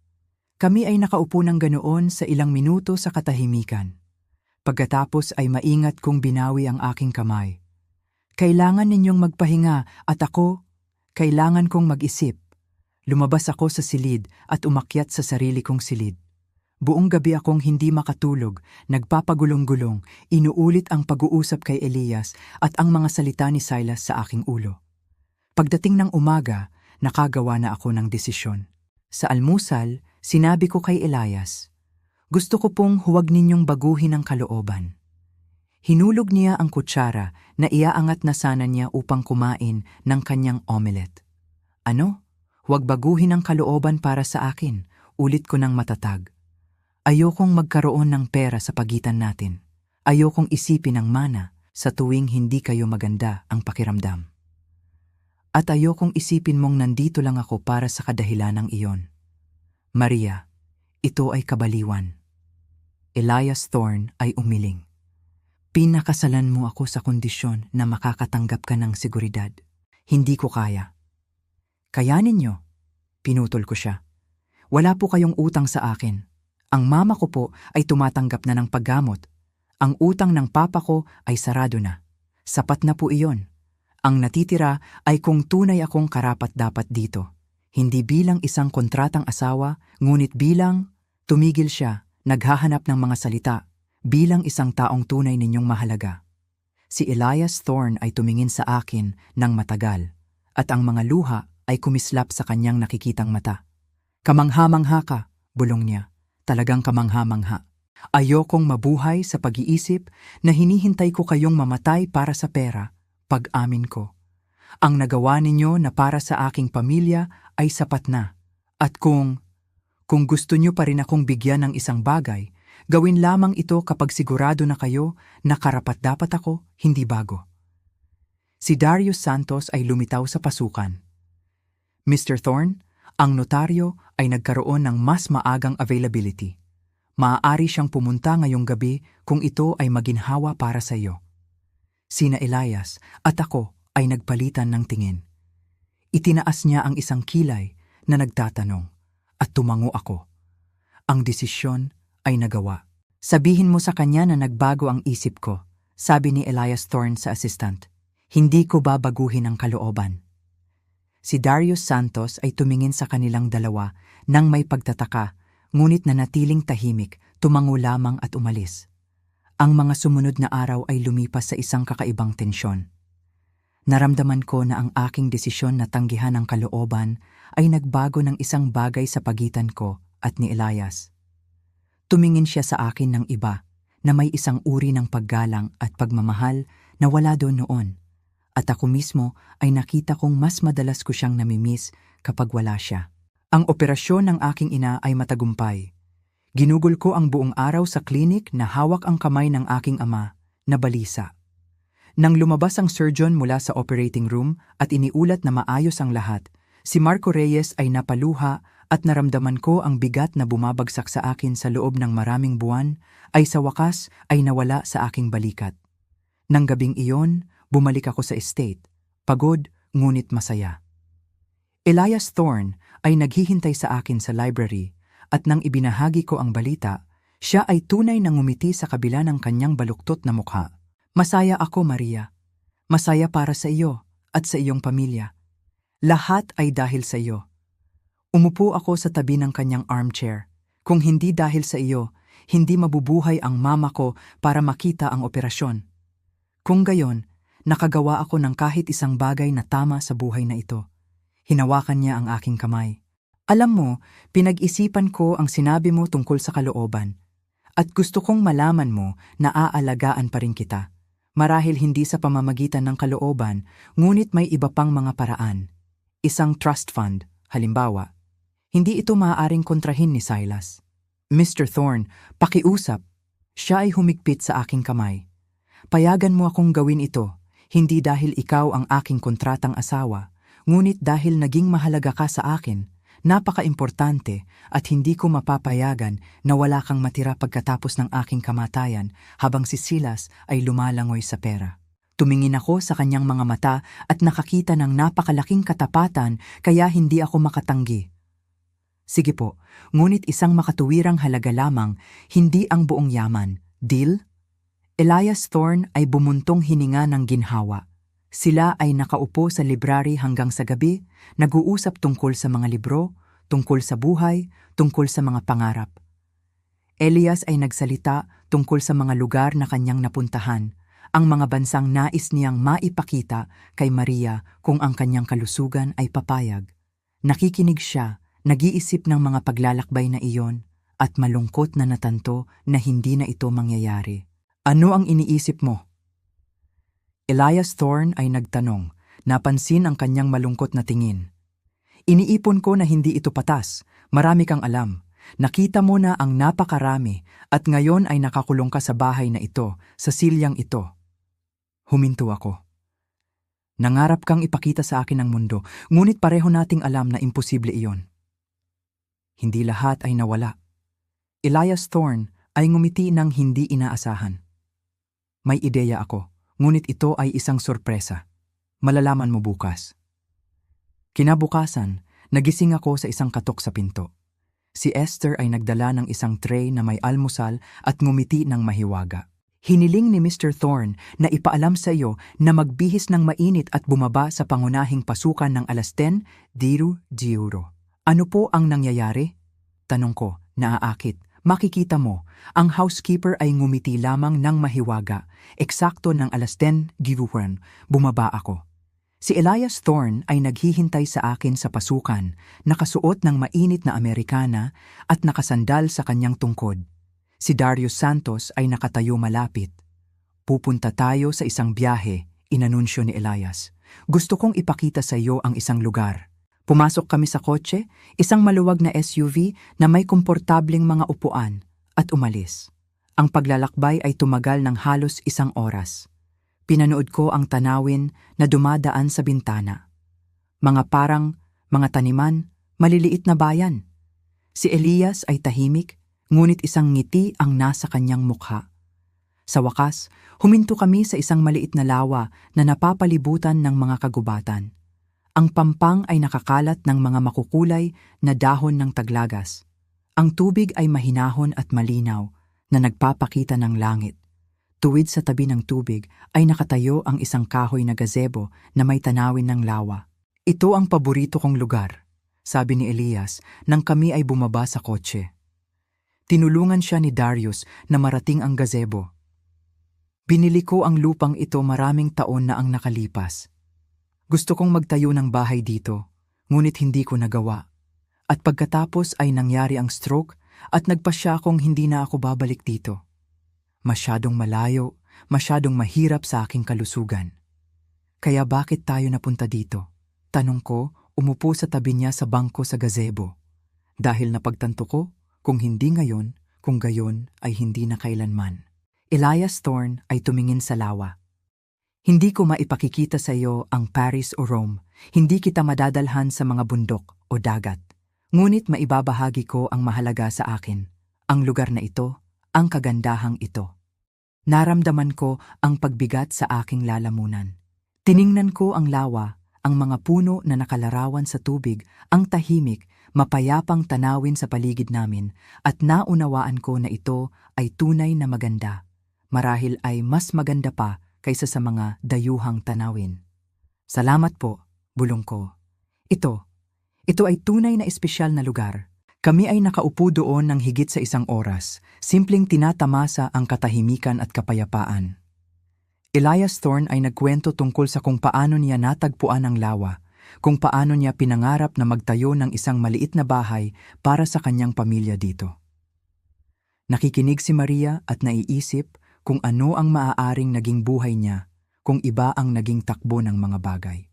Kami ay nakaupo ng ganoon sa ilang minuto sa katahimikan. Pagkatapos ay maingat kong binawi ang aking kamay. Kailangan ninyong magpahinga at ako, kailangan kong mag-isip. Lumabas ako sa silid at umakyat sa sarili kong silid. Buong gabi akong hindi makatulog, nagpapagulong-gulong, inuulit ang pag-uusap kay Elias at ang mga salita ni Silas sa aking ulo. Pagdating ng umaga, nakagawa na ako ng desisyon. Sa almusal, sinabi ko kay Elias, gusto ko pong huwag ninyong baguhin ang kalooban. Hinulog niya ang kutsara na iaangat na sana niya upang kumain ng kanyang omelette. Ano? Huwag baguhin ang kalooban para sa akin, ulit ko ng matatag. Ayokong magkaroon ng pera sa pagitan natin. Ayokong isipin ang mana sa tuwing hindi kayo maganda ang pakiramdam. At ayokong isipin mong nandito lang ako para sa kadahilanang iyon. Maria, ito ay kabaliwan. Elias Thorne ay umiling. Pinakasalan mo ako sa kondisyon na makakatanggap ka ng seguridad. Hindi ko kaya. Kayanin niyo. Pinutol ko siya. Wala po kayong utang sa akin. Ang mama ko po ay tumatanggap na ng paggamot. Ang utang ng papa ko ay sarado na. Sapat na po iyon. Ang natitira ay kung tunay akong karapat-dapat dito. Hindi bilang isang kontratang asawa, ngunit bilang, tumigil siya, naghahanap ng mga salita. Bilang isang taong tunay ninyong mahalaga. Si Elias Thorne ay tumingin sa akin ng matagal, at ang mga luha ay kumislap sa kanyang nakikitang mata. Kamangha-mangha ka, bulong niya. Talagang kamangha-mangha. Ayokong mabuhay sa pag-iisip na hinihintay ko kayong mamatay para sa pera, pag-amin ko. Ang nagawa ninyo na para sa aking pamilya ay sapat na. At kung gusto niyo pa rin akong bigyan ng isang bagay, gawin lamang ito kapag sigurado na kayo na karapat-dapat ako, hindi bago. Si Darius Santos ay lumitaw sa pasukan. Mr. Thorne, ang notaryo ay nagkaroon ng mas maagang availability. Maaari siyang pumunta ngayong gabi kung ito ay maginhawa para sa iyo. Sina Elias at ako ay nagpalitan ng tingin. Itinaas niya ang isang kilay na nagtatanong at tumango ako. Ang desisyon ay nagawa. Sabihin mo sa kanya na nagbago ang isip ko, sabi ni Elias Thorne sa assistant. Hindi ko babaguhin ang kalooban. Si Darius Santos ay tumingin sa kanilang dalawa nang may pagtataka, ngunit nanatiling tahimik, tumango lamang at umalis. Ang mga sumunod na araw ay lumipas sa isang kakaibang tensyon. Naramdaman ko na ang aking desisyon na tanggihan ang kalooban ay nagbago ng isang bagay sa pagitan ko at ni Elias. Tumingin siya sa akin ng iba na may isang uri ng paggalang at pagmamahal na wala doon noon. At ako mismo ay nakita kong mas madalas ko siyang namimiss kapag wala siya. Ang operasyon ng aking ina ay matagumpay. Ginugol ko ang buong araw sa klinik na hawak ang kamay ng aking ama na balisa. Nang lumabas ang surgeon mula sa operating room at iniulat na maayos ang lahat, si Marco Reyes ay napaluha at naramdaman ko ang bigat na bumabagsak sa akin sa loob ng maraming buwan ay sa wakas ay nawala sa aking balikat. Nang gabing iyon, bumalik ako sa estate, pagod ngunit masaya. Elias Thorne ay naghihintay sa akin sa library at nang ibinahagi ko ang balita, siya ay tunay na ngumiti sa kabila ng kanyang baluktot na mukha. Masaya ako, Maria. Masaya para sa iyo at sa iyong pamilya. Lahat ay dahil sa iyo. Umupo ako sa tabi ng kanyang armchair. Kung hindi dahil sa iyo, hindi mabubuhay ang mama ko para makita ang operasyon. Kung gayon, nakagawa ako ng kahit isang bagay na tama sa buhay na ito. Hinawakan niya ang aking kamay. Alam mo, pinag-isipan ko ang sinabi mo tungkol sa kalooban. At gusto kong malaman mo na aalagaan pa rin kita. Marahil hindi sa pamamagitan ng kalooban, ngunit may iba pang mga paraan. Isang trust fund, halimbawa. Hindi ito maaaring kontrahin ni Silas. Mr. Thorne, pakiusap. Siya ay humigpit sa aking kamay. Payagan mo akong gawin ito, hindi dahil ikaw ang aking kontratang asawa, ngunit dahil naging mahalaga ka sa akin, napaka-importante at hindi ko mapapayagan na wala kang matira pagkatapos ng aking kamatayan habang si Silas ay lumalangoy sa pera. Tumingin ako sa kanyang mga mata at nakakita ng napakalaking katapatan kaya hindi ako makatanggi. Sige po, ngunit isang makatuwirang halaga lamang, hindi ang buong yaman. Deal? Elias Thorne ay bumuntong hininga ng ginhawa. Sila ay nakaupo sa library hanggang sa gabi, nag-uusap tungkol sa mga libro, tungkol sa buhay, tungkol sa mga pangarap. Elias ay nagsalita tungkol sa mga lugar na kanyang napuntahan, ang mga bansang nais niyang maipakita kay Maria kung ang kanyang kalusugan ay papayag. Nakikinig siya, nag-iisip ng mga paglalakbay na iyon, at malungkot na natanto na hindi na ito mangyayari. Ano ang iniisip mo? Elias Thorne ay nagtanong, napansin ang kanyang malungkot na tingin. Iniipon ko na hindi ito patas, marami kang alam. Nakita mo na ang napakarami at ngayon ay nakakulong ka sa bahay na ito, sa silyang ito. Huminto ako. Nangarap kang ipakita sa akin ang mundo, ngunit pareho nating alam na imposible iyon. Hindi lahat ay nawala. Elias Thorne ay ngumiti ng hindi inaasahan. May ideya ako. Ngunit ito ay isang sorpresa. Malalaman mo bukas. Kinabukasan, nagising ako sa isang katok sa pinto. Si Esther ay nagdala ng isang tray na may almusal at ngumiti ng mahiwaga. Hiniling ni Mr. Thorne na ipaalam sa iyo na magbihis ng mainit at bumaba sa pangunahing pasukan ng 10:00 diuro. Ano po ang nangyayari? Tanong ko, naaakit. Makikita mo, ang housekeeper ay ngumiti lamang ng mahiwaga. Eksakto ng 10:00 diuro, bumaba ako. Si Elias Thorne ay naghihintay sa akin sa pasukan, nakasuot ng mainit na Amerikana at nakasandal sa kanyang tungkod. Si Darius Santos ay nakatayo malapit. Pupunta tayo sa isang biyahe, inanunsyo ni Elias. Gusto kong ipakita sa iyo ang isang lugar. Pumasok kami sa kotse, isang maluwag na SUV na may komportableng mga upuan, at umalis. Ang paglalakbay ay tumagal ng halos 1 oras. Pinanood ko ang tanawin na dumadaan sa bintana. Mga parang, mga taniman, maliliit na bayan. Si Elias ay tahimik, ngunit isang ngiti ang nasa kanyang mukha. Sa wakas, huminto kami sa isang maliit na lawa na napapalibutan ng mga kagubatan. Ang pampang ay nakakalat ng mga makukulay na dahon ng taglagas. Ang tubig ay mahinahon at malinaw na nagpapakita ng langit. Tuwid sa tabi ng tubig ay nakatayo ang isang kahoy na gazebo na may tanawin ng lawa. Ito ang paborito kong lugar, sabi ni Elias nang kami ay bumaba sa kotse. Tinulungan siya ni Darius na marating ang gazebo. Binili ko ang lupang ito maraming taon na ang nakalipas. Gusto kong magtayo ng bahay dito, ngunit hindi ko nagawa. At pagkatapos ay nangyari ang stroke at nagpasya akong hindi na ako babalik dito. Masyadong malayo, masyadong mahirap sa aking kalusugan. Kaya bakit tayo napunta dito? Tanong ko, umupo sa tabi niya sa bangko sa gazebo. Dahil napagtanto ko, kung hindi ngayon, kung gayon ay hindi na kailanman. Elias Thorne ay tumingin sa lawa. Hindi ko maipakikita sa iyo ang Paris o Rome, hindi kita madadalhan sa mga bundok o dagat. Ngunit maibabahagi ko ang mahalaga sa akin, ang lugar na ito, ang kagandahang ito. Naramdaman ko ang pagbigat sa aking lalamunan. Tiningnan ko ang lawa, ang mga puno na nakalarawan sa tubig, ang tahimik, mapayapang tanawin sa paligid namin, at naunawaan ko na ito ay tunay na maganda. Marahil ay mas maganda pa kaysa sa mga dayuhang tanawin. Salamat po, bulong ko. Ito ay tunay na espesyal na lugar. Kami ay nakaupo doon ng higit sa 1 oras, simpleng tinatamasa ang katahimikan at kapayapaan. Elias Thorne ay nagkwento tungkol sa kung paano niya natagpuan ang lawa, kung paano niya pinangarap na magtayo ng isang maliit na bahay para sa kanyang pamilya dito. Nakikinig si Maria at naiisip kung ano ang maaaring naging buhay niya kung iba ang naging takbo ng mga bagay.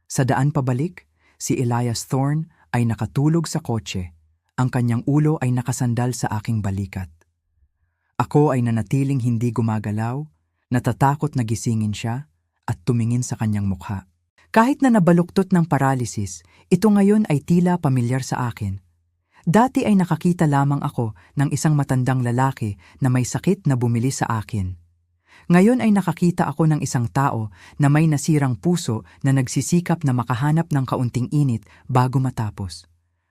Sa daan pabalik, si Elias Thorne ay nakatulog sa kotse. Ang kanyang ulo ay nakasandal sa aking balikat. Ako ay nanatiling hindi gumagalaw, natatakot na gisingin siya at tumingin sa kanyang mukha. Kahit na nabaluktot ng paralysis, ito ngayon ay tila pamilyar sa akin. Dati ay nakakita lamang ako ng isang matandang lalaki na may sakit na bumili sa akin. Ngayon ay nakakita ako ng isang tao na may nasirang puso na nagsisikap na makahanap ng kaunting init bago matapos.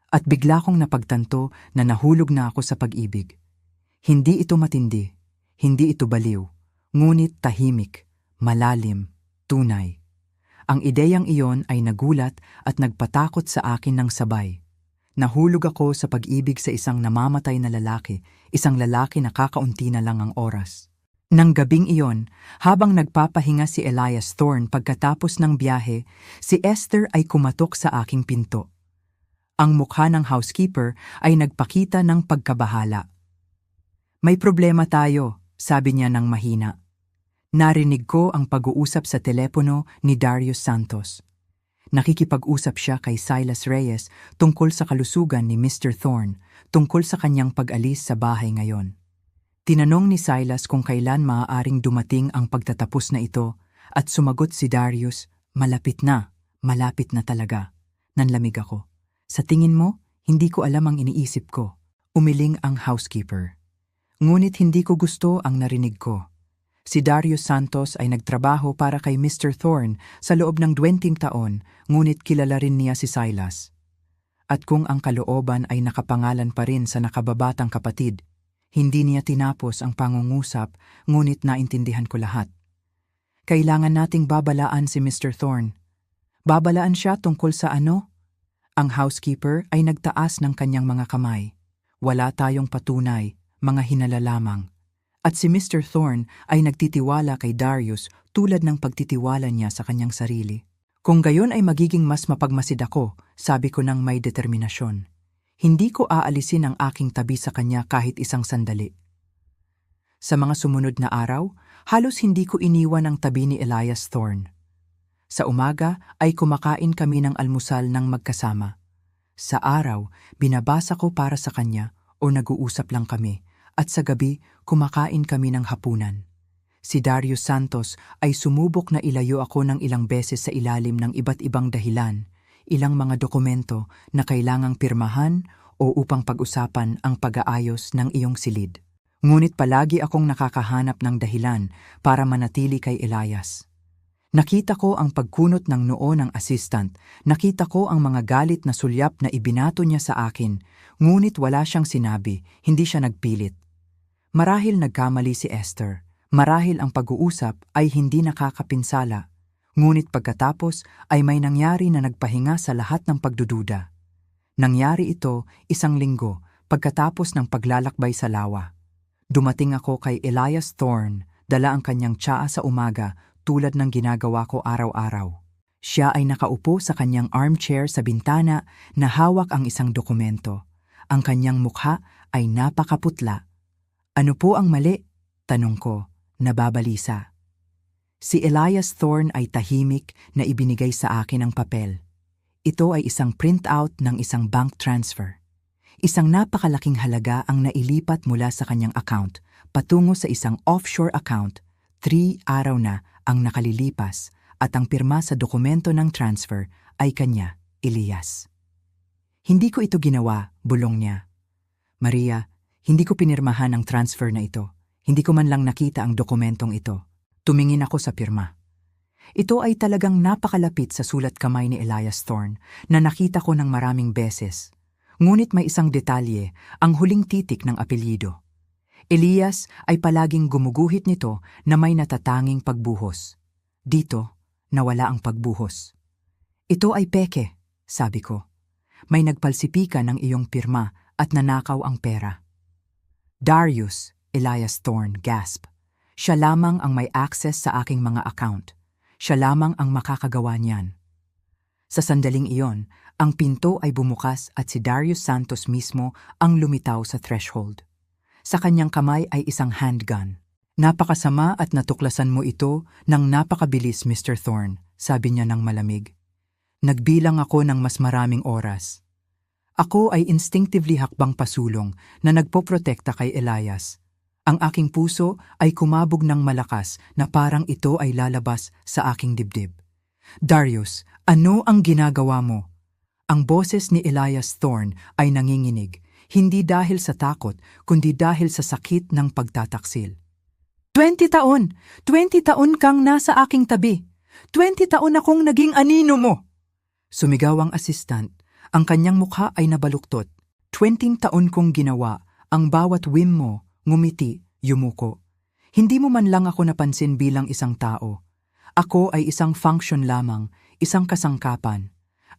At bigla kong napagtanto na nahulog na ako sa pag-ibig. Hindi ito matindi, hindi ito baliw, ngunit tahimik, malalim, tunay. Ang ideyang iyon ay nagulat at nagpatakot sa akin ng sabay. Nahulog ako sa pag-ibig sa isang namamatay na lalaki, isang lalaki na kakaunti na lang ang oras. Nang gabing iyon, habang nagpapahinga si Elias Thorne pagkatapos ng biyahe, si Esther ay kumatok sa aking pinto. Ang mukha ng housekeeper ay nagpakita ng pagkabahala. May problema tayo, sabi niya ng mahina. Narinig ko ang pag-uusap sa telepono ni Darius Santos. Nakikipag-usap siya kay Silas Reyes tungkol sa kalusugan ni Mr. Thorne, tungkol sa kanyang pag-alis sa bahay ngayon. Tinanong ni Silas kung kailan maaaring dumating ang pagtatapos na ito at sumagot si Darius, malapit na talaga. Nanlamig ako. Sa tingin mo, hindi ko alam ang iniisip ko. Umiling ang housekeeper. Ngunit hindi ko gusto ang narinig ko. Si Darius Santos ay nagtrabaho para kay Mr. Thorne sa loob ng 20 taon, ngunit kilala rin niya si Silas. At kung ang kalooban ay nakapangalan pa rin sa nakababatang kapatid, hindi niya tinapos ang pangungusap, ngunit naintindihan ko lahat. Kailangan nating babalaan si Mr. Thorne. Babalaan siya tungkol sa ano? Ang housekeeper ay nagtaas ng kanyang mga kamay. Wala tayong patunay, mga hinala lamang. At si Mr. Thorne ay nagtitiwala kay Darius tulad ng pagtitiwala niya sa kanyang sarili. Kung gayon ay magiging mas mapagmasid ako, sabi ko ng may determinasyon. Hindi ko aalisin ang aking tabi sa kanya kahit isang sandali. Sa mga sumunod na araw, halos hindi ko iniwan ang tabi ni Elias Thorne. Sa umaga ay kumakain kami ng almusal ng magkasama. Sa araw, binabasa ko para sa kanya o nag-uusap lang kami. At sa gabi, kumakain kami ng hapunan. Si Darius Santos ay sumubok na ilayo ako ng ilang beses sa ilalim ng iba't ibang dahilan, ilang mga dokumento na kailangang pirmahan o upang pag-usapan ang pag-aayos ng iyong silid. Ngunit palagi akong nakakahanap ng dahilan para manatili kay Elias. Nakita ko ang pagkunot ng noo ng assistant, nakita ko ang mga galit na sulyap na ibinato niya sa akin, ngunit wala siyang sinabi, hindi siya nagpilit. Marahil nagkamali si Esther, marahil ang pag-uusap ay hindi nakakapinsala, ngunit pagkatapos ay may nangyari na nagpahinga sa lahat ng pagdududa. Nangyari ito 1 linggo pagkatapos ng paglalakbay sa lawa. Dumating ako kay Elias Thorne, dala ang kanyang tsaa sa umaga tulad ng ginagawa ko araw-araw. Siya ay nakaupo sa kanyang armchair sa bintana na hawak ang isang dokumento. Ang kanyang mukha ay napakaputla. Ano po ang mali? Tanong ko, nababalisa. Si Elias Thorne ay tahimik na ibinigay sa akin ang papel. Ito ay isang printout ng isang bank transfer. Isang napakalaking halaga ang nailipat mula sa kanyang account patungo sa isang offshore account. 3 araw na ang nakalilipas at ang pirma sa dokumento ng transfer ay kanya, Elias. Hindi ko ito ginawa, bulong niya. Maria, hindi ko pinirmahan ang transfer na ito. Hindi ko man lang nakita ang dokumentong ito. Tumingin ako sa pirma. Ito ay talagang napakalapit sa sulat kamay ni Elias Thorne na nakita ko ng maraming beses. Ngunit may isang detalye, ang huling titik ng apelyido. Elias ay palaging gumuguhit nito na may natatanging pagbuhos. Dito, nawala ang pagbuhos. Ito ay peke, sabi ko. May nagpalsipika ng iyong pirma at nanakaw ang pera. Darius, Elias Thorne, gasp. Siya lamang ang may access sa aking mga account. Siya lamang ang makakagawa niyan. Sa sandaling iyon, ang pinto ay bumukas at si Darius Santos mismo ang lumitaw sa threshold. Sa kanyang kamay ay isang handgun. Napakasama at natuklasan mo ito ng napakabilis, Mr. Thorne, sabi niya ng malamig. Nagbilang ako ng mas maraming oras. Ako ay instinctively hakbang pasulong na nagpoprotekta kay Elias. Ang aking puso ay kumabog ng malakas na parang ito ay lalabas sa aking dibdib. Darius, ano ang ginagawa mo? Ang boses ni Elias Thorne ay nanginginig, hindi dahil sa takot, kundi dahil sa sakit ng pagtataksil. 20 taon! 20 taon kang nasa aking tabi! 20 taon akong naging anino mo! Sumigaw ang assistant. Ang kanyang mukha ay nabaluktot. 20 taon kong ginawa ang bawat whim mo, ngumiti, yumuko. Hindi mo man lang ako napansin bilang isang tao. Ako ay isang function lamang, isang kasangkapan.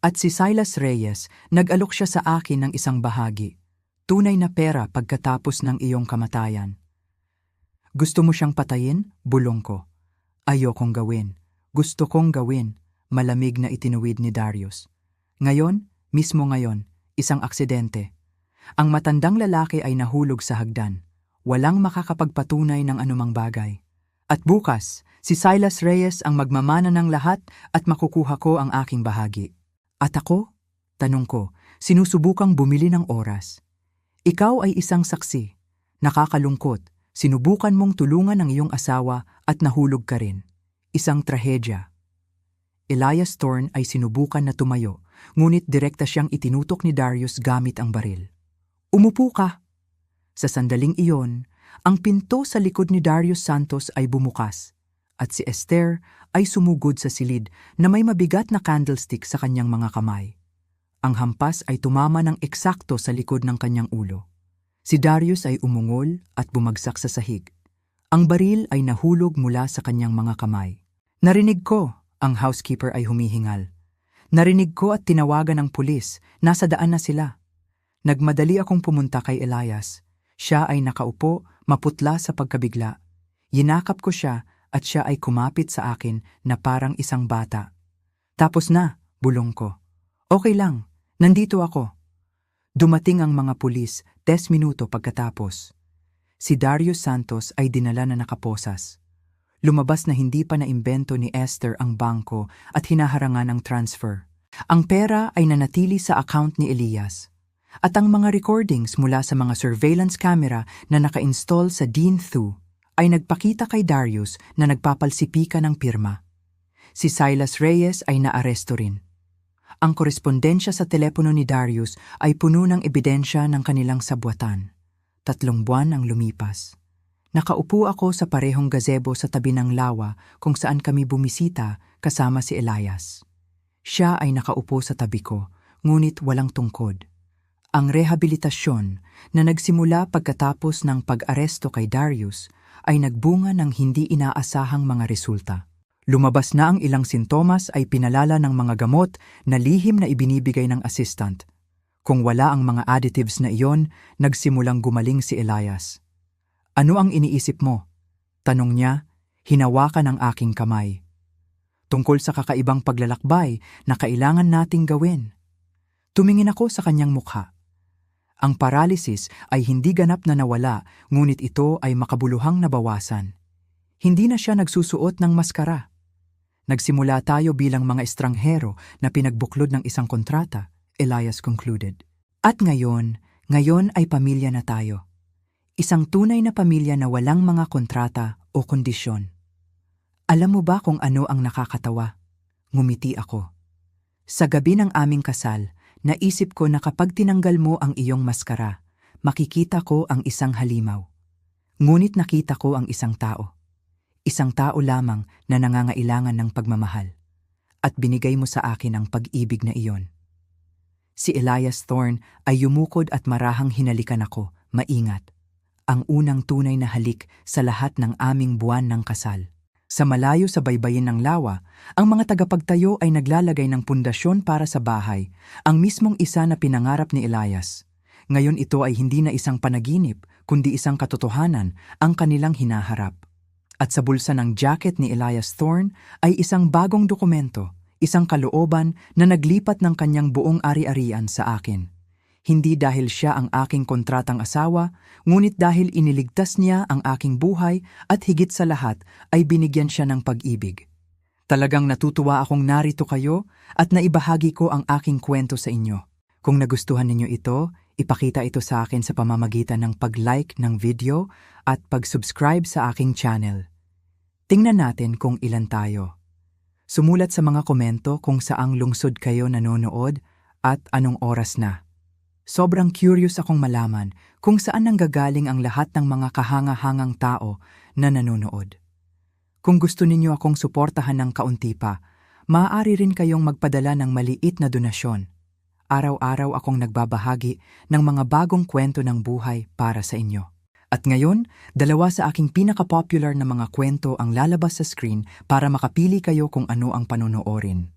At si Silas Reyes, nag-alok siya sa akin ng isang bahagi. Tunay na pera pagkatapos ng iyong kamatayan. Gusto mo siyang patayin? Bulong ko. Ayokong gawin. Gusto kong gawin. Malamig na itinuwid ni Darius. Ngayon, mismo ngayon, isang aksidente. Ang matandang lalaki ay nahulog sa hagdan. Walang makakapagpatunay ng anumang bagay. At bukas, si Silas Reyes ang magmamana ng lahat at makukuha ko ang aking bahagi. At ako? Tanong ko, sinusubukang bumili ng oras. Ikaw ay isang saksi. Nakakalungkot, sinubukan mong tulungan ang iyong asawa at nahulog ka rin. Isang trahedya. Elias Thorne ay sinubukan na tumayo, ngunit direkta siyang itinutok ni Darius gamit ang baril. Umupo ka! Sa sandaling iyon, ang pinto sa likod ni Darius Santos ay bumukas, at si Esther ay sumugod sa silid na may mabigat na candlestick sa kanyang mga kamay. Ang hampas ay tumama ng eksakto sa likod ng kanyang ulo. Si Darius ay umungol at bumagsak sa sahig. Ang baril ay nahulog mula sa kanyang mga kamay. Narinig ko, ang housekeeper ay humihingal. Narinig ko at tinawagan ng pulis, nasa daan na sila. Nagmadali akong pumunta kay Elias. Siya ay nakaupo, maputla sa pagkabigla. Yinakap ko siya at siya ay kumapit sa akin na parang isang bata. Tapos na, bulong ko. Okay lang, nandito ako. Dumating ang mga pulis 10 minuto pagkatapos. Si Darius Santos ay dinala na nakaposas. Lumabas na hindi pa naimbento ni Esther ang bangko at hinaharangan ng transfer. Ang pera ay nanatili sa account ni Elias. At ang mga recordings mula sa mga surveillance camera na naka-install sa Dean Thu ay nagpakita kay Darius na nagpapalsipika ng pirma. Si Silas Reyes ay naaresto rin. Ang korespondensya sa telepono ni Darius ay puno ng ebidensya ng kanilang sabwatan. 3 buwan ang lumipas. Nakaupo ako sa parehong gazebo sa tabi ng lawa kung saan kami bumisita kasama si Elias. Siya ay nakaupo sa tabi ko, ngunit walang tungkod. Ang rehabilitasyon na nagsimula pagkatapos ng pag-aresto kay Darius ay nagbunga ng hindi inaasahang mga resulta. Lumabas na ang ilang sintomas ay pinalala ng mga gamot na lihim na ibinibigay ng assistant. Kung wala ang mga additives na iyon, nagsimulang gumaling si Elias. "Ano ang iniisip mo?" tanong niya, hinawakan ang aking kamay. "Tungkol sa kakaibang paglalakbay na kailangan nating gawin." Tumingin ako sa kanyang mukha. Ang paralysis ay hindi ganap na nawala, ngunit ito ay makabuluhang nabawasan. Hindi na siya nagsusuot ng maskara. Nagsimula tayo bilang mga estranghero na pinagbuklod ng isang kontrata, Elias concluded. At ngayon ay pamilya na tayo. Isang tunay na pamilya na walang mga kontrata o kondisyon. Alam mo ba kung ano ang nakakatawa? Ngumiti ako. Sa gabi ng aming kasal, naisip ko na kapag tinanggal mo ang iyong maskara, makikita ko ang isang halimaw. Ngunit nakita ko ang isang tao. Isang tao lamang na nangangailangan ng pagmamahal. At binigay mo sa akin ang pag-ibig na iyon. Si Elias Thorne ay yumukod at marahang hinalikan ako, maingat. Ang unang tunay na halik sa lahat ng aming buwan ng kasal. Sa malayo sa baybayin ng lawa, ang mga tagapagtayo ay naglalagay ng pundasyon para sa bahay, ang mismong isa na pinangarap ni Elias. Ngayon ito ay hindi na isang panaginip, kundi isang katotohanan ang kanilang hinaharap. At sa bulsa ng jacket ni Elias Thorne ay isang bagong dokumento, isang kalooban na naglipat ng kanyang buong ari-arian sa akin. Hindi dahil siya ang aking kontratang asawa, ngunit dahil iniligtas niya ang aking buhay at higit sa lahat ay binigyan siya ng pag-ibig. Talagang natutuwa akong narito kayo at naibahagi ko ang aking kwento sa inyo. Kung nagustuhan ninyo ito, ipakita ito sa akin sa pamamagitan ng pag-like ng video at pag-subscribe sa aking channel. Tingnan natin kung ilan tayo. Sumulat sa mga komento kung saang lungsod kayo nanonood at anong oras na. Sobrang curious akong malaman kung saan nanggagaling ang lahat ng mga kahanga-hangang tao na nanonood. Kung gusto ninyo akong suportahan ng kaunti pa, maaari rin kayong magpadala ng maliit na donasyon. Araw-araw akong nagbabahagi ng mga bagong kwento ng buhay para sa inyo. At ngayon, 2 sa aking pinaka-popular na mga kwento ang lalabas sa screen para makapili kayo kung ano ang panonoorin.